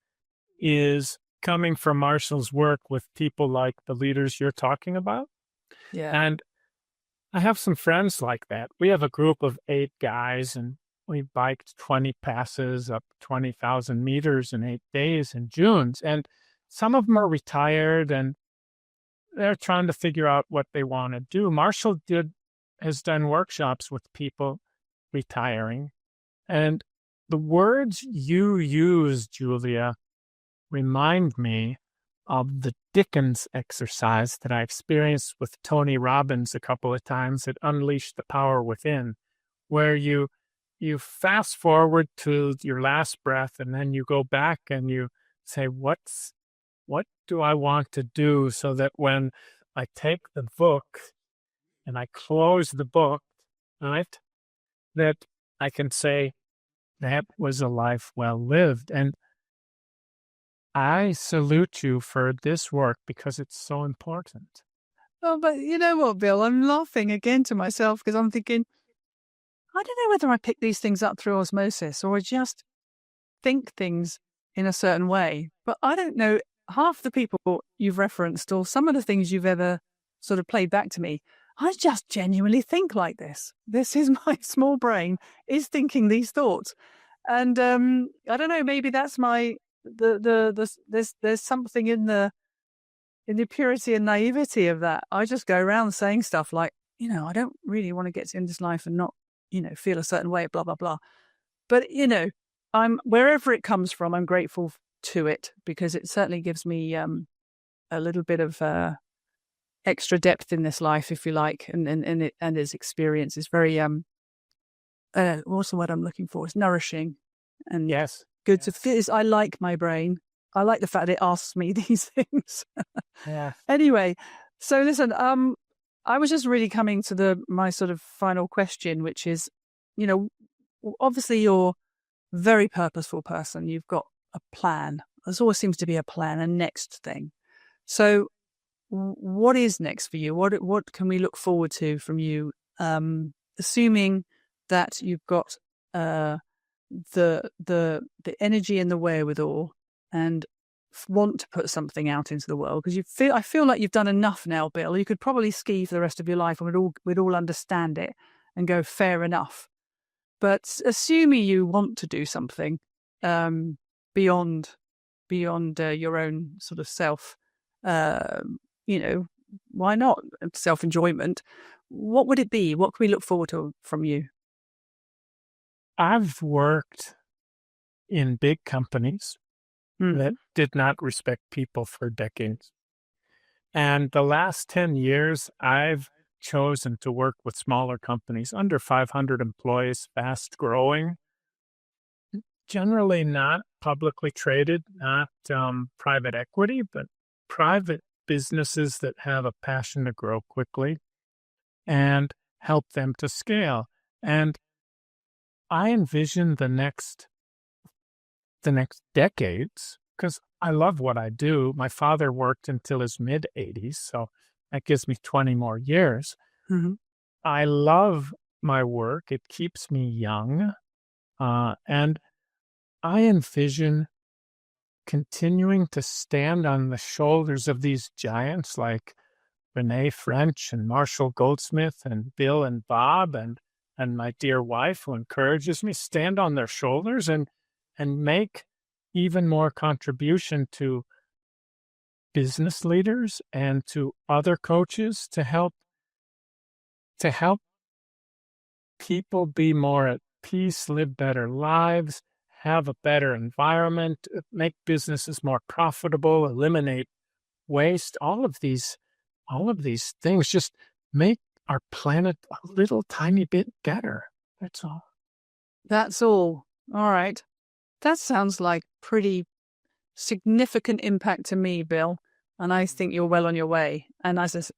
is coming from Marshall's work with people like the leaders you're talking about. Yeah. And I have some friends like that. We have a group of 8 guys, and we biked 20 passes up 20,000 meters in 8 days in June. And some of them are retired and they're trying to figure out what they want to do. Marshall has done workshops with people retiring. And the words you use, Julia, remind me of the Dickens exercise that I experienced with Tony Robbins a couple of times at Unleash the Power Within, where you fast forward to your last breath and then you go back and you say, what do I want to do so that when I take the book and I close the book, right, that I can say, that was a life well lived. And I salute you for this work because it's so important. Oh, but you know what, Bill? I'm laughing again to myself because I'm thinking, I don't know whether I pick these things up through osmosis or I just think things in a certain way. But I don't know, half the people you've referenced or some of the things you've ever sort of played back to me, I just genuinely think like this. This is my small brain is thinking these thoughts. And I don't know, maybe that's my there's something in the purity and naivety of that. I just go around saying stuff like, I don't really want to get in this life and not, feel a certain way, blah, blah, blah. But, I'm wherever it comes from, I'm grateful to it because it certainly gives me a little bit of extra depth in this life, if you like, and its experience is very what's the word I'm looking for? It's nourishing and good to feel. I like my brain. I like the fact that it asks me these things. Anyway, so listen, I was just really coming to my sort of final question, which is, obviously you're a very purposeful person. You've got a plan. There always seems to be a plan, a next thing. So what is next for you? What can we look forward to from you? Assuming that you've got the energy and the wherewithal and want to put something out into the world, because I feel like you've done enough now, Bill. You could probably ski for the rest of your life and we'd all understand it and go fair enough. But assuming you want to do something beyond your own sort of self, why not self-enjoyment? What would it be? What can we look forward to from you? I've worked in big companies that did not respect people for decades. And the last 10 years, I've chosen to work with smaller companies, under 500 employees, fast growing, generally not publicly traded, not private equity, but private businesses that have a passion to grow quickly and help them to scale. And I envision the next decades, because I love what I do. My father worked until his mid-80s, so that gives me 20 more years. Mm-hmm. I love my work. It keeps me young. And I envision continuing to stand on the shoulders of these giants like Renee French and Marshall Goldsmith and Bill and Bob and my dear wife, who encourages me, stand on their shoulders and make even more contribution to business leaders and to other coaches to help people be more at peace, live better lives, have a better environment, make businesses more profitable, eliminate waste. All of these things just make our planet a little tiny bit better. That's all. That's all. All right. That sounds like pretty significant impact to me, Bill. And I think you're well on your way. And as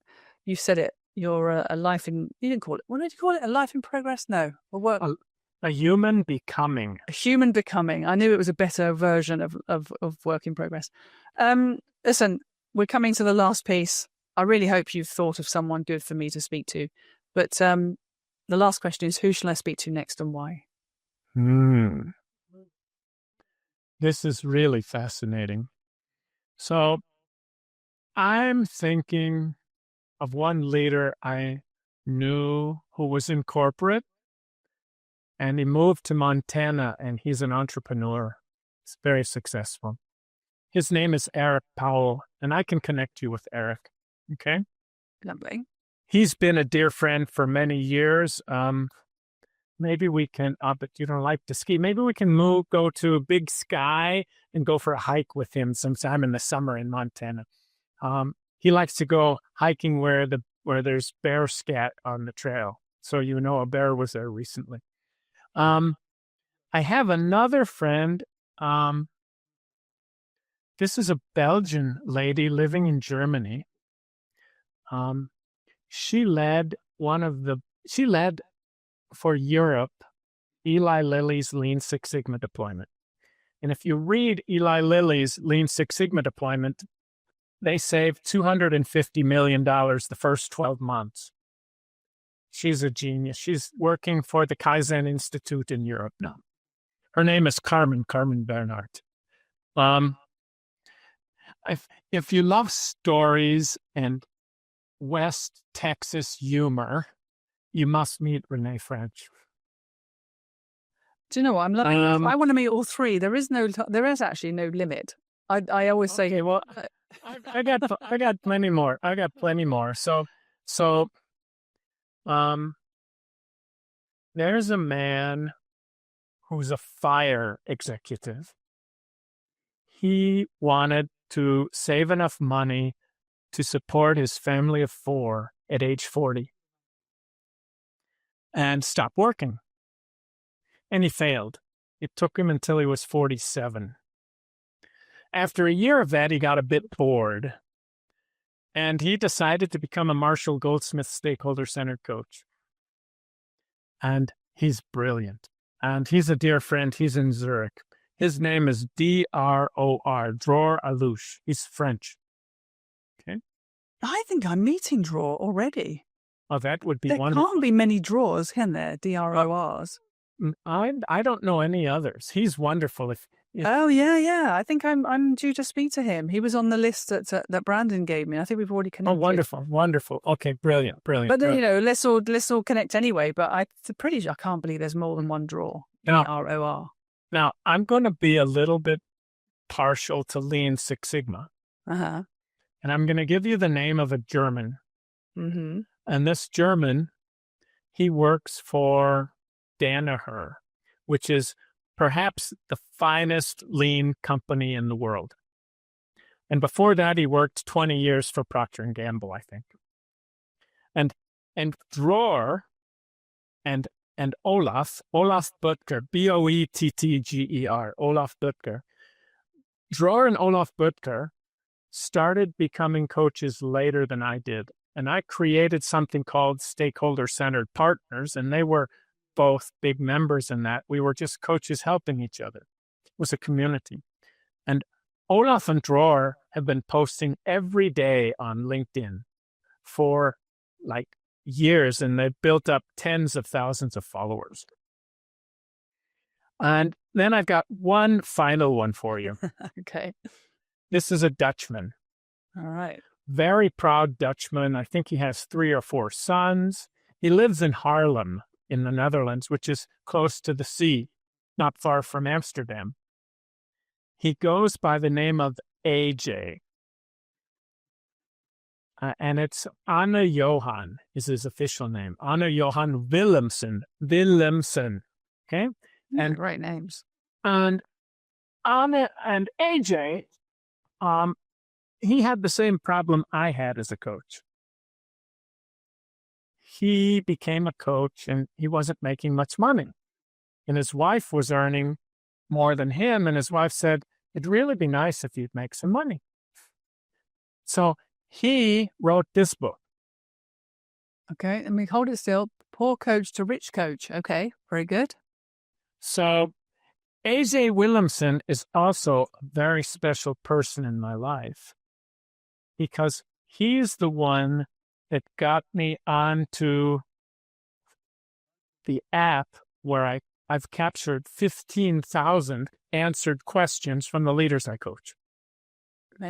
you said it, you're a life in, you didn't call it, what did you call it? A life in progress? No. A human becoming. A human becoming. I knew it was a better version of work in progress. Listen, we're coming to the last piece. I really hope you've thought of someone good for me to speak to. But the last question is, who shall I speak to next and why? This is really fascinating. So I'm thinking of one leader I knew who was in corporate, and he moved to Montana, and he's an entrepreneur. He's very successful. His name is Eric Powell, and I can connect you with Eric. Okay? Lovely. He's been a dear friend for many years. Maybe we can, but you don't like to ski. Maybe we can go to Big Sky and go for a hike with him sometime in the summer in Montana. He likes to go hiking where there's bear scat on the trail. So a bear was there recently. I have another friend. This is a Belgian lady living in Germany. She led for Europe Eli Lilly's Lean Six Sigma deployment. And if you read Eli Lilly's Lean Six Sigma deployment, they saved $250 million the first 12 months. She's a genius. She's working for the Kaizen Institute in Europe now. Her name is Carmen Bernhardt. If you love stories and West Texas humor, you must meet Renee French. Do you know what? I'm loving I want to meet all three. There is actually no limit. I always say, okay, well, I got plenty more. So, there's a man who's a fire executive. He wanted to save enough money to support his family of 4 at age 40 and stop working. And he failed. It took him until he was 47. After a year of that, he got a bit bored, and he decided to become a Marshall Goldsmith stakeholder-centered coach. And he's brilliant. And he's a dear friend. He's in Zurich. His name is Dror, Dror Alouche. He's French. Okay. I think I'm meeting Dror already. Oh, that would be wonderful. There can't be many Drawers, can there? DRORs. I don't know any others. He's wonderful. Oh yeah. I think I'm due to speak to him. He was on the list that Brandon gave me. I think we've already connected. Oh, wonderful. Okay, brilliant. But let's all connect anyway. But I can't believe there's more than one Dror. DROR. Now I'm going to be a little bit partial to Lean Six Sigma. And I'm going to give you the name of a German. Mm-hmm. And this German, he works for Danaher, which is perhaps the finest lean company in the world. And before that, he worked 20 years for Procter & Gamble, I think. And Dror and Olaf Butker, Boettger, Olaf Butker. Dror and Olaf Butker started becoming coaches later than I did. And I created something called stakeholder-centred partners, and they were both big members in that. We were just coaches helping each other. It was a community. And Olaf and Dror have been posting every day on LinkedIn for like years, and they've built up tens of thousands of followers. And then I've got one final one for you. Okay. This is a Dutchman. All right. Very proud Dutchman. I think he has 3 or 4 sons. He lives in Haarlem in the Netherlands, which is close to the sea, not far from Amsterdam. He goes by the name of AJ. And it's Anne Johan is his official name. Anne Johan Willemsen. Okay? And great names. And Anne and AJ, he had the same problem I had as a coach. He became a coach and he wasn't making much money. And his wife was earning more than him. And his wife said, it'd really be nice if you'd make some money. So he wrote this book. Okay, and we hold it still. Poor coach to rich coach. Okay, very good. So AJ Willemsen is also a very special person in my life because he's the one that got me onto the app where I've captured 15,000 answered questions from the leaders I coach.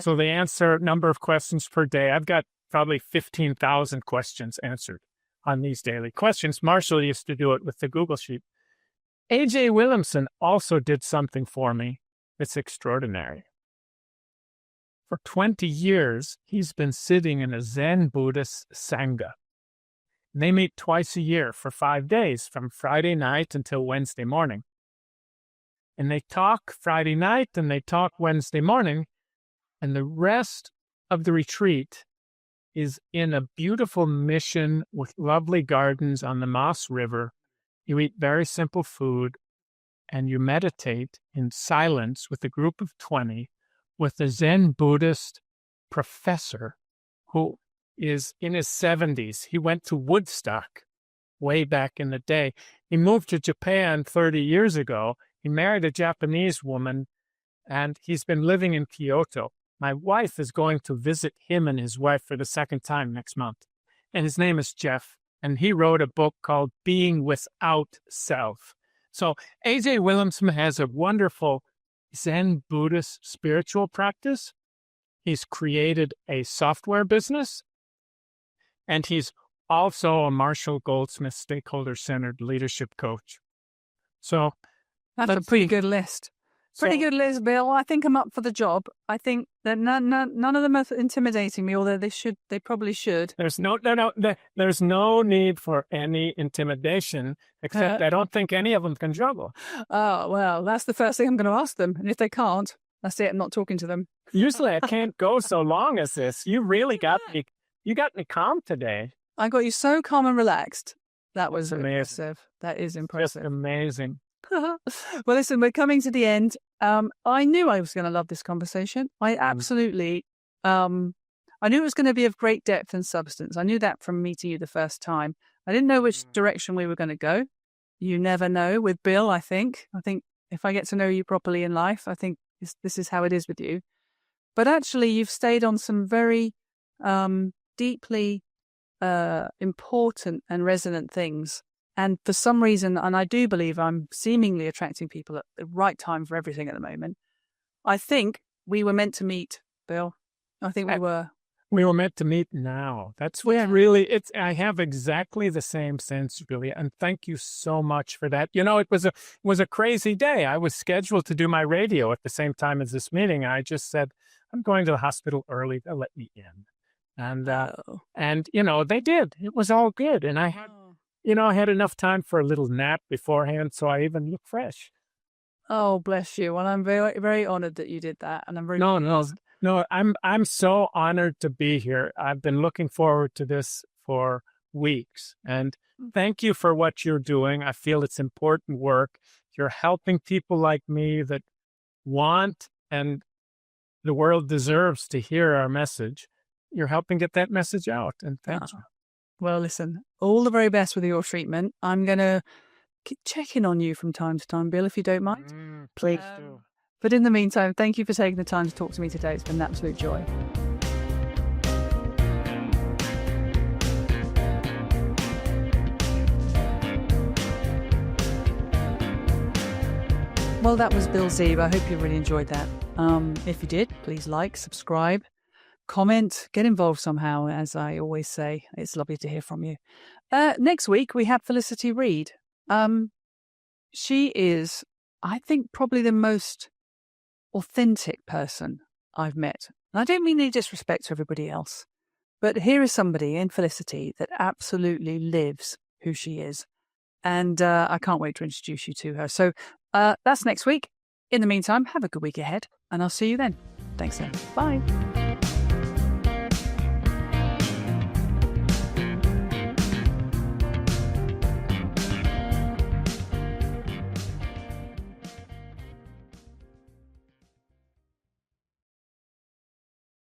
So they answer a number of questions per day. I've got probably 15,000 questions answered on these daily questions. Marshall used to do it with the Google Sheet. AJ Willemsen also did something for me that's extraordinary. For 20 years, he's been sitting in a Zen Buddhist Sangha. And they meet twice a year for 5 days, from Friday night until Wednesday morning. And they talk Friday night and they talk Wednesday morning. And the rest of the retreat is in a beautiful mission with lovely gardens on the Maas River. You eat very simple food and you meditate in silence with a group of 20 with a Zen Buddhist professor who is in his 70s. He went to Woodstock way back in the day. He moved to Japan 30 years ago. He married a Japanese woman and he's been living in Kyoto. My wife is going to visit him and his wife for the second time next month. And his name is Jeff. And he wrote a book called Being Without Self. So AJ Willemsen has a wonderful Zen Buddhist spiritual practice. He's created a software business. And he's also a Marshall Goldsmith stakeholder-centered leadership coach. So that's a pretty good list. Pretty good list, Bill. I think I'm up for the job. I think that none of them are intimidating me, although they probably should. There's there's no need for any intimidation, except I don't think any of them can juggle. Oh, well, that's the first thing I'm going to ask them. And if they can't, that's it. I'm not talking to them. Usually I can't go so long as this. You really got me. You got me calm today. I got you so calm and relaxed. That was impressive. That is impressive. Just amazing. Well, listen, we're coming to the end. I knew I was going to love this conversation. I absolutely, I knew it was going to be of great depth and substance. I knew that from meeting you the first time. I didn't know which direction we were going to go. You never know with Bill, I think. I think if I get to know you properly in life, I think this is how it is with you. But actually, you've stayed on some very deeply important and resonant things. And for some reason, and I do believe I'm seemingly attracting people at the right time for everything at the moment, I think we were meant to meet, Bill. I think we were. We were meant to meet now. That's what really, I have exactly the same sense, Julia. And thank you so much for that. You know, it was a crazy day. I was scheduled to do my radio at the same time as this meeting. I just said, I'm going to the hospital early. They'll let me in. And you know, they did. It was all good. And I had enough time for a little nap beforehand, so I even look fresh. Oh, bless you. Well, I'm very, very honored that you did that. And I'm very No, I'm so honored to be here. I've been looking forward to this for weeks. And thank you for what you're doing. I feel it's important work. You're helping people like me that want, and the world deserves to hear our message. You're helping get that message out. And thank you. Well, listen, all the very best with your treatment. I'm going to keep checking on you from time to time, Bill, if you don't mind. Please do. But in the meantime, thank you for taking the time to talk to me today. It's been an absolute joy. Well, that was Bill Zeeb. I hope you really enjoyed that. If you did, please like, subscribe, comment, get involved somehow. As I always say, it's lovely to hear from you. Next week, we have Felicity Reed. She is, I think, probably the most authentic person I've met. And I don't mean any disrespect to everybody else, but here is somebody in Felicity that absolutely lives who she is. And I can't wait to introduce you to her. So that's next week. In the meantime, have a good week ahead, and I'll see you then. Thanks then. Bye.